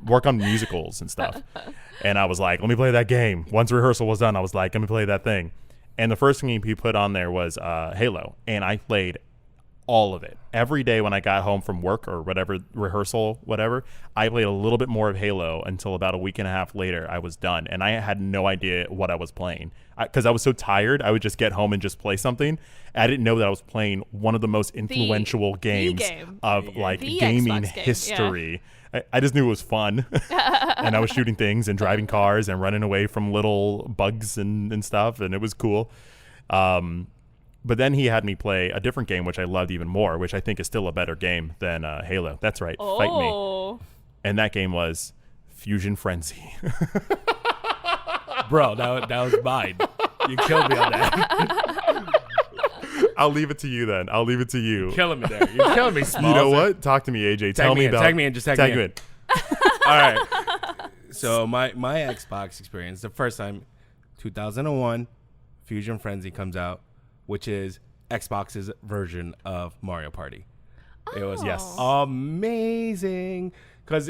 work on musicals and stuff. And I was like, let me play that game. Once rehearsal was done, I was like, let me play that thing. And the first thing he put on there was Halo. And I played all of it. Every day when I got home from work or whatever, rehearsal, whatever, I played a little bit more of Halo until about a week and a half later I was done. And I had no idea what I was playing. Because I was so tired, I would just get home and just play something. I didn't know that I was playing one of the most influential games of like gaming history. Yeah. I just knew it was fun. And I was shooting things and driving cars and running away from little bugs and stuff. And it was cool. But then he had me play a different game, which I loved even more, which I think is still a better game than Halo. That's right. Oh. Fight me. And that game was Fusion Frenzy. Bro, that was mine. You killed me on that. I'll leave it to you then. I'll leave it to you. You're killing me there. You're killing me, Smalls. You know what? Talk to me, AJ. Tell me about. Tag me in. Just tag me in. All right. So my Xbox experience, the first time, 2001, Fusion Frenzy comes out, which is Xbox's version of Mario Party. It was amazing because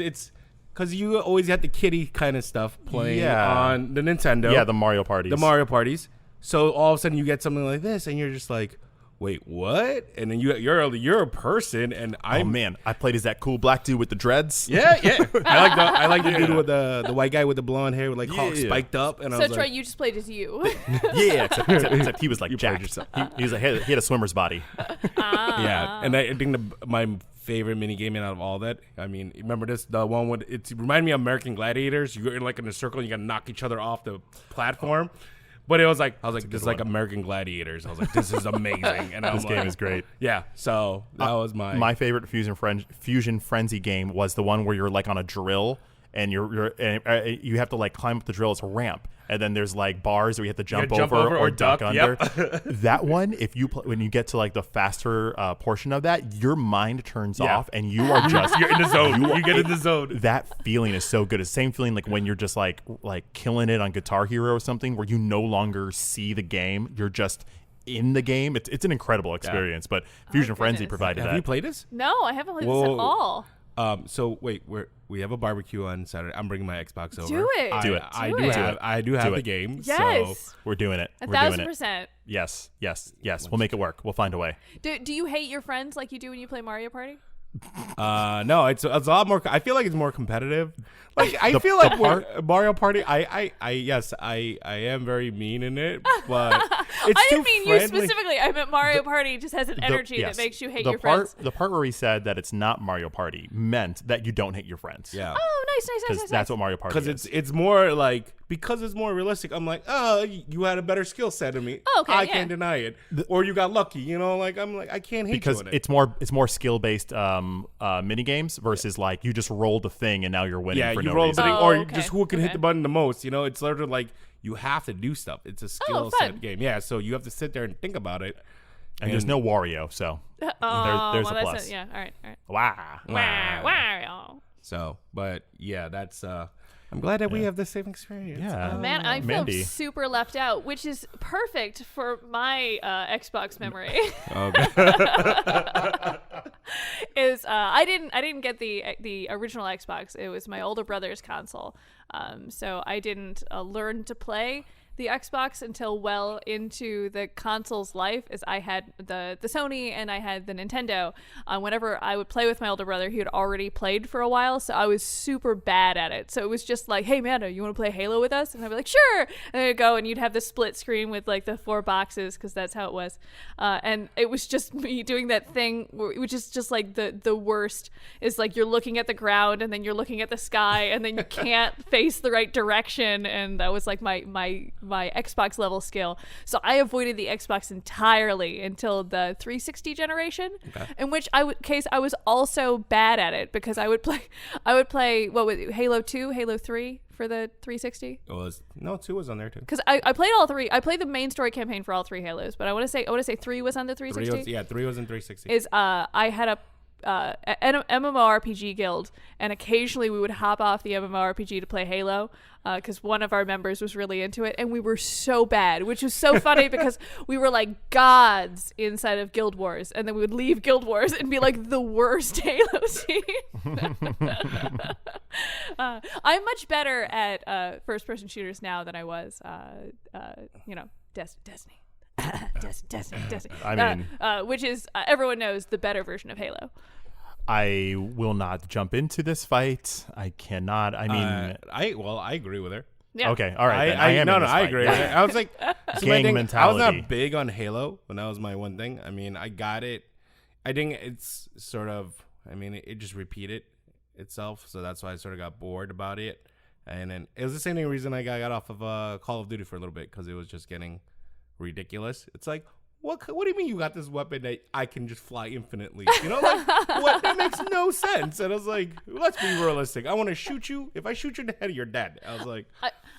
you always had the kiddie kind of stuff playing on the Nintendo. Yeah, the Mario parties. The Mario parties. So all of a sudden you get something like this, and you're just like, wait, what? And then you're a person, and oh man, I played as that cool black dude with the dreads. Yeah. I like the dude with the white guy with the blonde hair with like spiked up. And so that's right, you just played as you. Yeah, except he was like jacked. He was like he had a swimmer's body. Yeah, and I think my favorite mini game out of all that. I mean, remember this? The one with it reminded me of American Gladiators. You go in like in a circle, and you gotta knock each other off the platform. But it was like this is like American Gladiators. I was like, this is amazing. And this game is great. Yeah, so that was my favorite Fusion Frenzy game was the one where you're like on a drill and you have to like climb up the drill. It's a ramp, and then there's like bars where you have to jump over or duck under. Yep. That one, if you when you get to like the faster portion of that, your mind turns off and you are just you're in the zone. You get in the zone. That feeling is so good. It's the same feeling like when you're just like killing it on Guitar Hero or something, where you no longer see the game. You're just in the game. It's an incredible experience. But Fusion Frenzy provided that. Have you played this? No, I haven't played this at all. So wait, we have a barbecue on Saturday. I'm bringing my Xbox over. Do it. I do have the game. Yes. So we're doing it. 1,000%. Yes. We'll make it work. We'll find a way. Do you hate your friends like you do when you play Mario Party? No, it's a lot more. I feel like it's more competitive. Like I feel like Mario Party. I am very mean in it, but it's I didn't mean friendly. you specifically. I meant Mario Party just has an energy that makes you hate your friends. The part where he said that it's not Mario Party meant that you don't hate your friends. Yeah. Oh, nice. That's what Mario Party is. Because it's more like because it's more realistic. I'm like, oh, you had a better skill set than me. Oh, okay, I can't deny it. Or you got lucky. You know, like I'm like I can't hate because you in it. it's more skill based mini games versus like you just rolled a thing and now you're winning. Yeah, for you no roll reason. the thing, or just who can hit the button the most. You know, it's sort of like you have to do stuff. It's a skill set game. Yeah, so you have to sit there and think about it. And there's no Wario, so there's a plus. All right. Wow. So, but yeah, that's. I'm glad that we have the same experience. Yeah, man, I feel Mandy. super left out, which is perfect for my Xbox memory. Is I didn't get the original Xbox. It was my older brother's console, so I didn't learn to play the Xbox until well into the console's life, as I had the Sony and I had the Nintendo. Whenever I would play with my older brother, he had already played for a while, so I was super bad at it. So it was just like, hey, Amanda, you want to play Halo with us? And I'd be like, sure. And I'd go, and you'd have the split screen with like the 4 boxes, because that's how it was. And it was just me doing that thing, which is just like the worst, is like you're looking at the ground and then you're looking at the sky and then you can't face the right direction. And that was like my Xbox level skill. So I avoided the Xbox entirely until the 360 generation, in which I was also bad at it, because I would play what was it, Halo 2, Halo 3 for the 360. 2 was on there too. Because I played all 3. I played the main story campaign for all 3 Halos, but I want to say 3 was on the 360. 3 was in 360. I had an MMORPG guild, and occasionally we would hop off the MMORPG to play Halo, because one of our members was really into it, and we were so bad, which was so funny because we were like gods inside of Guild Wars, and then we would leave Guild Wars and be like the worst Halo team. I'm much better at first-person shooters now than I was, Destiny. Destiny. I mean, which is, everyone knows, the better version of Halo. I will not jump into this fight. I cannot. I mean, I agree with her. Yeah. okay, all right. then. I am in this I fight. agree. Yeah. I was like, Gang mentality. I was not big on Halo when that was my one thing. I mean, I got it. I think it's sort of. I mean, it just repeated itself, so that's why I sort of got bored about it. And then it was the same reason I got off of Call of Duty for a little bit, because it was just getting ridiculous. It's like, what do you mean you got this weapon that I can just fly infinitely? You know, like, what? That makes no sense. And I was like, let's be realistic. I want to shoot you. If I shoot you in the head, you're dead. I was like,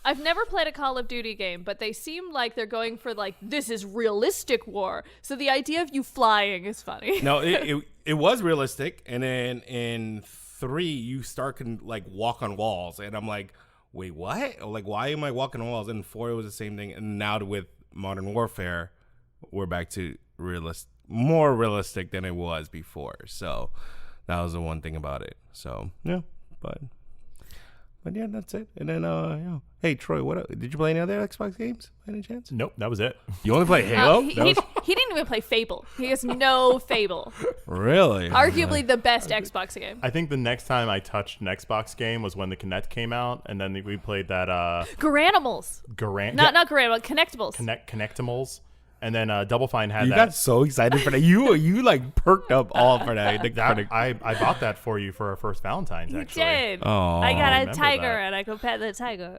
I've never played a Call of Duty game, but they seem like they're going for, like, this is realistic war. So the idea of you flying is funny. no, it was realistic. And then in 3, you start like walk on walls. And I'm like, wait, what? Like, why am I walking on walls? And 4, it was the same thing. And now with Modern Warfare, we're back to more realistic than it was before. So that was the one thing about it. So yeah, but yeah, that's it. And then hey Troy, did you play any other Xbox games by any chance? Nope, that was it. You only play Halo? He didn't even play Fable. He has no Fable. Really? Arguably the best Xbox game. I think the next time I touched an Xbox game was when the Kinect came out, and then we played that Garanimals. Not Garanimals, Connectables. Connectimals. And then Double Fine had you that. got so excited for that. You like perked up all for that. I bought that for you for our first Valentine's, actually. You did. Oh, I got a remember tiger that. and I go pet the tiger.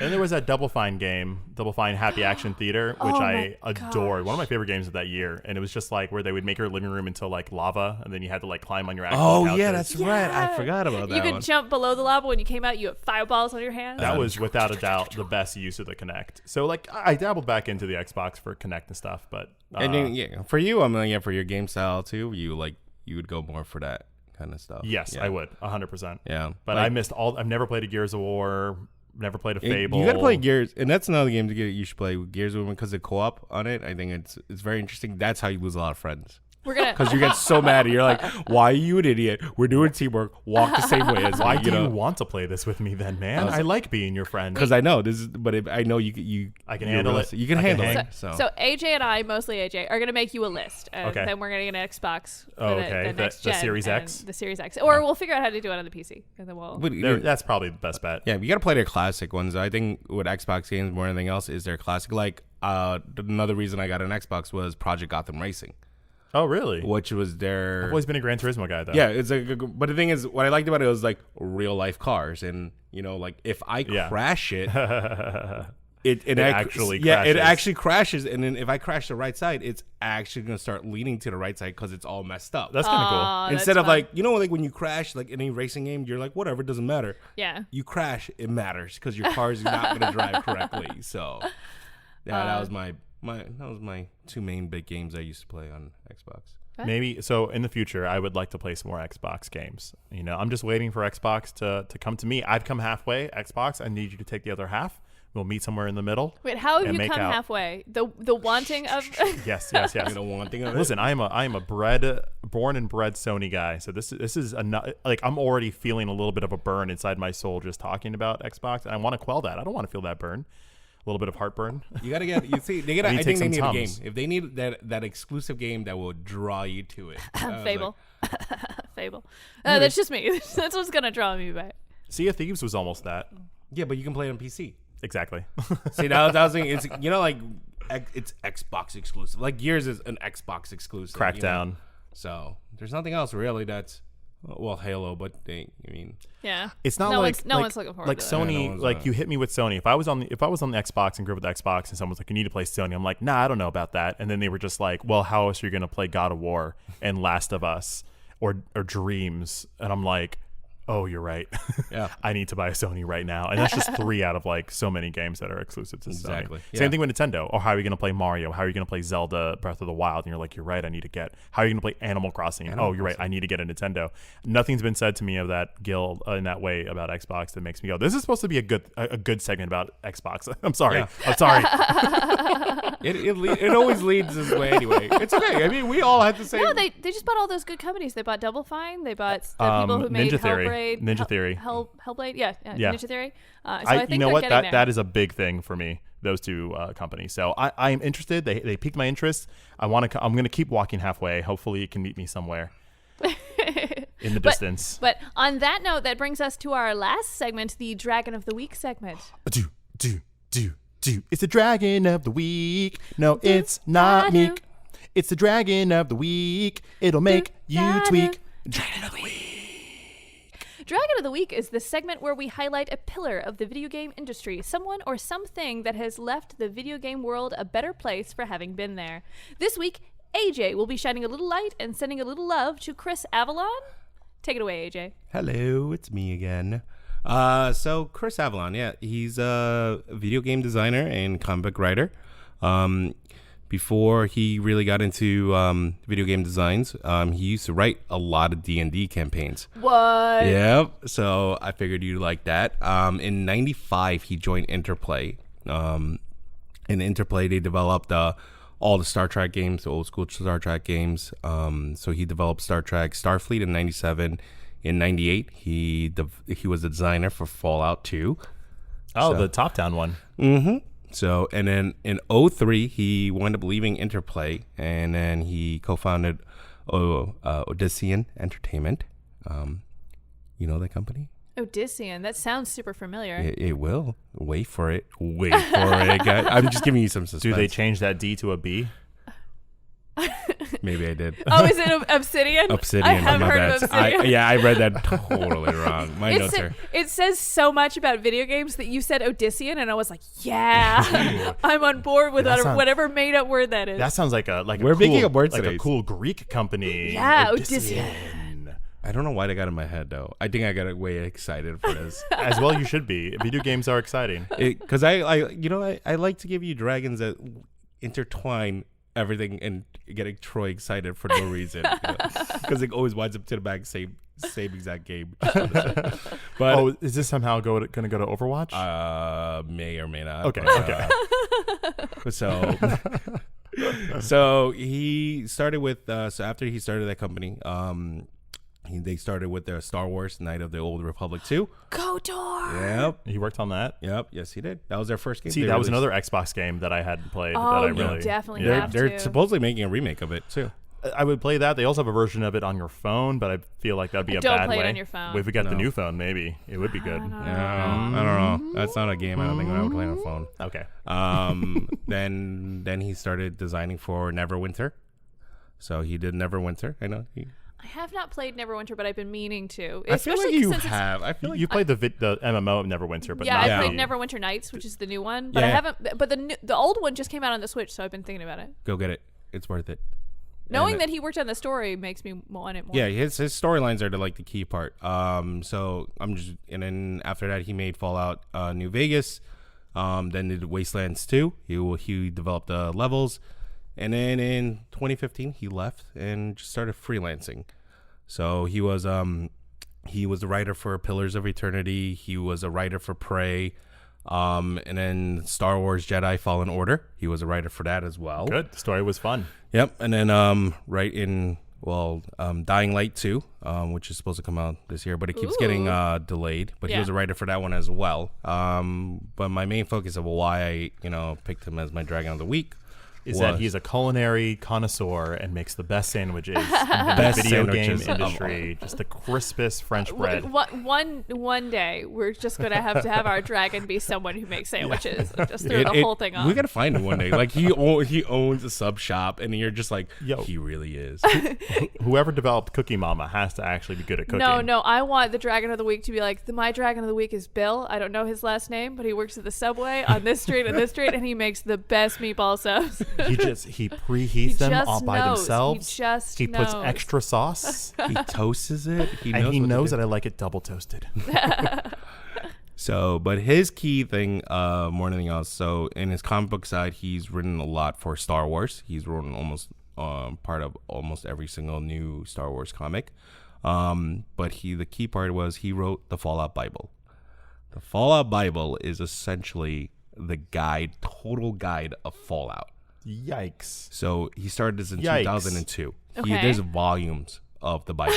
And there was that Double Fine game, Double Fine Happy Action Theater, which I adored. One of my favorite games of that year. And it was just like where they would make your living room into like lava, and then you had to like climb on your actual couches. yeah, that's right. I forgot about that. You could one. jump below the lava. When you came out, you had fireballs on your hands. That was without a doubt the best use of the Kinect. So like I dabbled back into the Xbox for Kinect and stuff, but and then, yeah, for you, I mean, yeah, for your game style too, you would go more for that kind of stuff. yes, yeah. I would 100%. Yeah, But I missed I've never played a Gears of War, never played a Fable. You got to play Gears, and that's another game you should play Gears of War, because the co-op on it, I think it's very interesting. That's how you lose a lot of friends. We're gonna Because you get so mad, and you're like, "Why are you an idiot? We're doing teamwork. Walk the same way as me." Why do you want to play this with me then, man? I like being your friend. Because I know this is, but I know you. I can handle it. You can I handle hang. it. So AJ and I, mostly AJ, are gonna make you a list, and Okay. then we're gonna get an Xbox for okay. the next The gen Series and X? the Series X, or we'll figure out how to do it on the PC, and then we'll. That's probably the best bet. Yeah, you got to play their classic ones. I think with Xbox games more than anything else is their classic. Like another reason I got an Xbox was Project Gotham Racing, Oh, really? which was their. I've always been a Gran Turismo guy, though. Yeah, it's but the thing is, what I liked about it was like real life cars, and like if I crash it, it actually yeah, crashes. it actually crashes, and then if I crash the right side, it's actually gonna start leaning to the right side because it's all messed up. That's kind of cool. Instead of like like when you crash like in a racing game, you're like whatever, it doesn't matter. Yeah. You crash, it matters because your car is not gonna drive correctly. So that was my two main big games I used to play on Xbox. Maybe so in the future I would like to play some more Xbox games. I'm just waiting for Xbox to come to me. I've come halfway. Xbox, I need you to take the other half. We'll meet somewhere in the middle. Wait, how have and you make come out. halfway? The wanting of Yes. You know, one thing of it. Listen, I am a born and bred Sony guy. So this is like I'm already feeling a little bit of a burn inside my soul just talking about Xbox, and I want to quell that. I don't want to feel that burn. A little bit of heartburn. You gotta get. You see, they gotta. You I take think they some need a Tums. game. If they need that exclusive game that will draw you to it. Fable. Fable. That's just me. That's what's gonna draw me back. Sea of Thieves was almost that. Yeah, but you can play it on PC. Exactly. See, that was thinking. It's like it's Xbox exclusive. Like Gears is an Xbox exclusive. Crackdown. So there's nothing else really that's Halo, but Yeah. It's not no like one's looking forward like to Sony. Yeah, no one's like not. you hit me with Sony. If I was on the Xbox and grew up with Xbox, and someone's like, "You need to play Sony," I'm like, "Nah, I don't know about that." And then they were just like, "Well, how else are you going to play God of War and Last of Us or Dreams?" And I'm like, "Oh, you're right. Yeah. I need to buy a Sony right now." And that's just 3 out of like so many games that are exclusive to Exactly. Sony. Yeah. Same thing with Nintendo. Or how are you going to play Mario? How are you going to play Zelda Breath of the Wild? And you're like, "You're right. I need to get." How are you going to play Animal Crossing? Oh, you're right. I need to get a Nintendo. Nothing's been said to me of that guild in that way about Xbox that makes me go, "This is supposed to be a good segment about Xbox." I'm sorry. Yeah. I'm sorry. It always leads this way anyway. It's okay. I mean, we all had to say. No, they just bought all those good companies. They bought Double Fine. They bought the people who made Ninja Theory. Hellbreak. Hellblade, Ninja Theory. Hellblade, yeah. Yeah. Ninja Theory. So I think you know they're what? getting there. That is a big thing for me. Those two companies. So I am interested. They piqued my interest. I'm going to keep walking halfway. Hopefully, it can meet me somewhere in the distance. But on that note, that brings us to our last segment, the Dragon of the Week segment. Do. It's the Dragon of the Week. No, it's not Meek. It's the Dragon of the Week. It'll make you tweak. Dragon of the Week. Dragon of the Week is the segment where we highlight a pillar of the video game industry, someone or something that has left the video game world a better place for having been there. This week, AJ will be shining a little light and sending a little love to Chris Avellone. Take it away, AJ. Hello, it's me again. So Chris Avellone, yeah, he's a video game designer and comic book writer. Before he really got into video game designs, he used to write a lot of D&D campaigns. What? Yep. So I figured you'd like that. In '95, he joined Interplay. In Interplay, they developed all the Star Trek games, the old school Star Trek games. So he developed Star Trek Starfleet in '97. In '98, he was a designer for Fallout 2. Oh, the top-down one. Mm-hmm. So, and then in '03, he wound up leaving Interplay, and then he co-founded Odyssean Entertainment. You know that company? Odyssean. That sounds super familiar. It will. Wait for it. Wait for it, guys. I'm just giving you some suspense. Do they change that D to a B? Maybe I did. Oh, is it Obsidian? Obsidian. I haven't heard of Obsidian. I read that totally wrong. My notes are. It says so much about video games that you said Odyssean, and I was like, yeah, I'm on board with whatever made up word that is. That sounds like We're making up words today. a cool Greek company. Yeah, Odyssean. I don't know why they got in my head though. I think I got way excited for this. As well, you should be. Video games are exciting. Because I like to give you dragons that intertwine everything and getting Troy excited for no reason, because it always winds up to the back same exact game. But is this somehow going to go to Overwatch? May or may not. Okay. So he started with so after he started that company, they started with their Star Wars Knight of the Old Republic 2. KOTOR. Yep. He worked on that. Yep. Yes, he did. That was their first game. See, that was another Xbox game that I hadn't played. Oh, that I really you definitely have to. They're supposedly making a remake of it too. I would play that. They also have a version of it on your phone, but I feel like that'd be a don't bad play way. it on your phone. If we got the new phone, maybe it would be good. I don't know. That's not a game. I don't think I would play on a phone. Okay. Then he started designing for Neverwinter. So he did Neverwinter. I know. I have not played Neverwinter, but I've been meaning to. I feel like you have. I feel like you played the MMO of Neverwinter, but yeah, not I played Neverwinter Nights, which is the new one, but Yeah. I haven't. But the old one just came out on the Switch, so I've been thinking about it. Go get it. It's worth it. Knowing that he worked on the story makes me want it more. Yeah, his storylines are the key part. So and then after that he made Fallout New Vegas. Then did Wastelands 2. He developed the levels, and then in 2015 he left and just started freelancing. So he was the writer for Pillars of Eternity. He was a writer for Prey. And then Star Wars Jedi Fallen Order. He was a writer for that as well. Good. The story was fun. Yep. And then Dying Light 2, which is supposed to come out this year, but it keeps getting delayed. But he was a writer for that one as well. But my main focus of why I picked him as my Dragon of the Week is that he's a culinary connoisseur and makes the best sandwiches in the video game industry. Just the crispest French bread. One day, we're just going to have our dragon be someone who makes sandwiches. Just throw the whole thing on. We got to find him one day. Like, he owns a sub shop, and you're just like, yo, he really is. Whoever developed Cookie Mama has to actually be good at cooking. No, I want the Dragon of the Week to be like, my Dragon of the Week is Bill. I don't know his last name, but he works at the Subway on this street and this street, and he makes the best meatball subs. He preheats them all by themselves. He puts extra sauce. He toasts it. He knows that I like it double toasted. So, but his key thing, more than anything else. So, in his comic book side, he's written a lot for Star Wars. He's written almost part of almost every single new Star Wars comic. But the key part was he wrote the Fallout Bible. The Fallout Bible is essentially the total guide of Fallout. Yikes. So he started this in 2002. Okay. There's volumes of the Bible.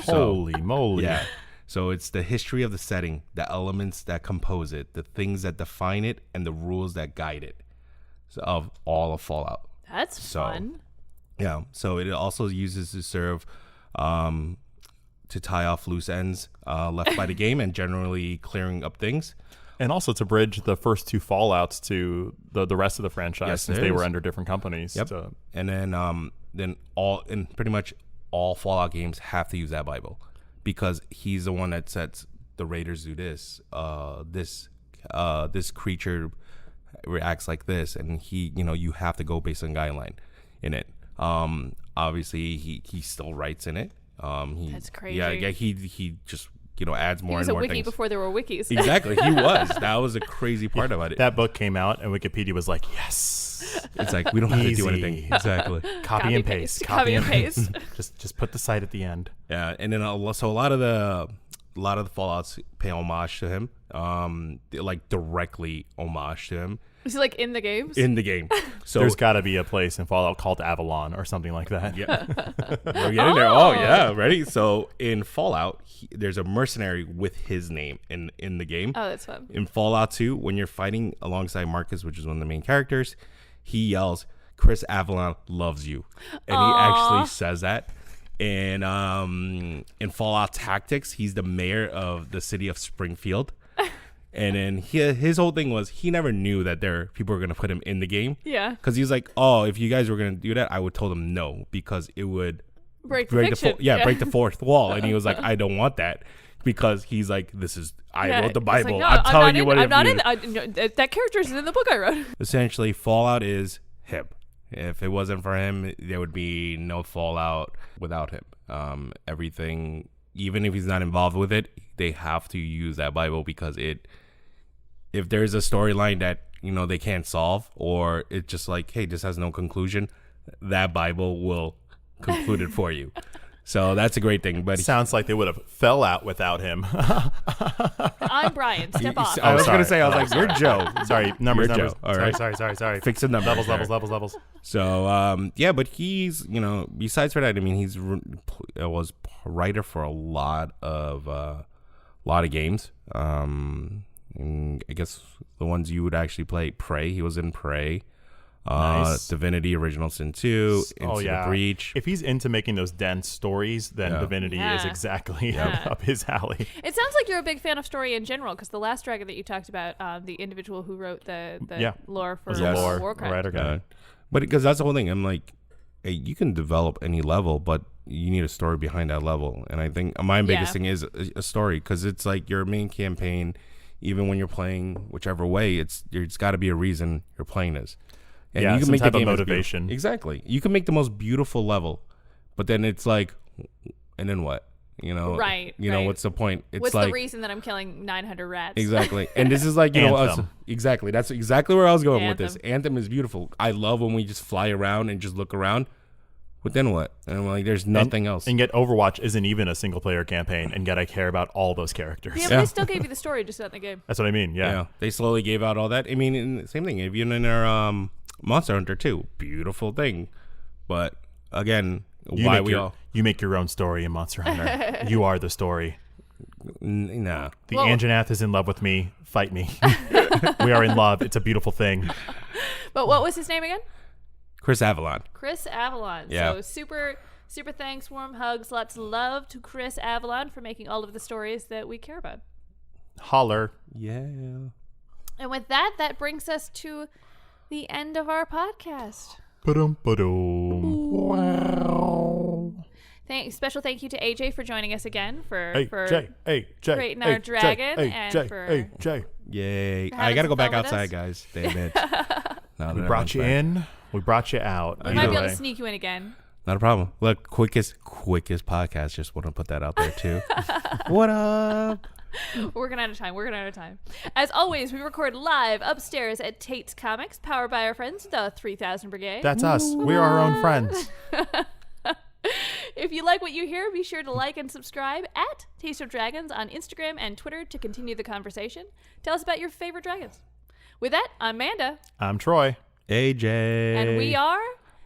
Holy moly. Yeah. So it's the history of the setting, the elements that compose it, the things that define it, and the rules that guide it. So of all of Fallout. That's fun. Yeah. So it also uses to serve to tie off loose ends left by the game and generally clearing up things. And also to bridge the first 2 Fallouts to the rest of the franchise, since they were under different companies. Yep. And then pretty much all Fallout games have to use that Bible, because he's the one that sets the raiders do this. This creature reacts like this, and you have to go based on guideline in it. Obviously he still writes in it. That's crazy. Yeah, he just adds more and more things. He was a wiki before there were wikis. Exactly, he was. That was a crazy part about it. That book came out, and Wikipedia was like, yes. It's like, we don't have to do anything. Exactly. Copy and paste. Copy and paste. just put the site at the end. Yeah, and then so a lot of the Fallouts pay homage to him. Like directly homage to him. Is he like in the games? In the game. So there's got to be a place in Fallout called Avalon or something like that. Yeah. We're getting there. Oh, yeah. Ready? So in Fallout, there's a mercenary with his name in the game. Oh, that's fun. In Fallout 2, when you're fighting alongside Marcus, which is one of the main characters, he yells, "Chris Avellone loves you." And he actually says that. And in Fallout Tactics, he's the mayor of the city of Springfield. And then his whole thing was he never knew that people were going to put him in the game. Yeah. Because he was like, oh, if you guys were going to do that, I would tell them no, because it would break the fourth wall. And he was like, I don't want that, because he's like, I wrote the Bible. Like, no, I'm telling you what I'm not in. That character is in the book I wrote. Essentially, Fallout is him. If it wasn't for him, there would be no Fallout without him. Everything, even if he's not involved with it, they have to use that Bible, because if there's a storyline that they can't solve, or it's just like, hey, this has no conclusion, that Bible will conclude it for you. So that's a great thing. But sounds like they would have fell out without him. I'm Brian. Step off. I was going to say, I was like, you're Joe. Sorry, numbers. Joe. All right. Sorry. Fix the numbers. Levels. So, but he's, besides for that, I mean, he's was writer for a lot of games. I guess the ones you would actually play, Prey. He was in Prey. Nice. Divinity, Original Sin 2, Into the Breach. If he's into making those dense stories, then Divinity is exactly up his alley. It sounds like you're a big fan of story in general, because the last dragon that you talked about, the individual who wrote the lore for Warcraft. Writer guy. But because that's the whole thing, I'm like, hey, you can develop any level, but you need a story behind that level. And I think my biggest thing is a story, because it's like your main campaign, even when you're playing whichever way, there's got to be a reason you're playing this. And you can some make type the game of motivation. Exactly. You can make the most beautiful level, but then it's like, and then what? Right. What's the point? It's what's like, the reason that I'm killing 900 rats? Exactly. And this is like, exactly. That's exactly where I was going with this. Anthem is beautiful. I love when we just fly around and just look around. But then what? And I'm like, there's nothing else. And yet Overwatch isn't even a single player campaign, and yet I care about all those characters. Yeah, but they still gave you the story, just not in the game. That's what I mean. Yeah. They slowly gave out all that. I mean, same thing. Even in our Monster Hunter 2, beautiful thing. But again, you make your own story in Monster Hunter. You are the story. Nah. The Anjanath is in love with me. Fight me. We are in love. It's a beautiful thing. But what was his name again? Chris Avellone. Chris Avellone. Yeah. So super thanks, warm hugs, lots of love to Chris Avellone for making all of the stories that we care about. Holler. Yeah. And with that brings us to the end of our podcast. Wow. Special thank you to AJ for joining us again for creating our dragon and for Yay. I gotta go back outside, guys. Damn it. We brought you in. We brought you out. We might be able to sneak you in again. Not a problem. Look, quickest podcast. Just want to put that out there too. What up? We're running out of time. As always, we record live upstairs at Tate's Comics, powered by our friends, the 3000 Brigade. That's us. We're our own friends. If you like what you hear, be sure to like and subscribe at Taste of Dragons on Instagram and Twitter to continue the conversation. Tell us about your favorite dragons. With that, I'm Amanda. I'm Troy. AJ. And we are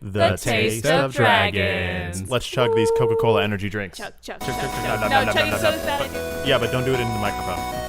The Taste of Dragons. Let's chug these Coca-Cola energy drinks. Chug. No, chugging soda's a bad idea. Yeah, but don't do it into the microphone.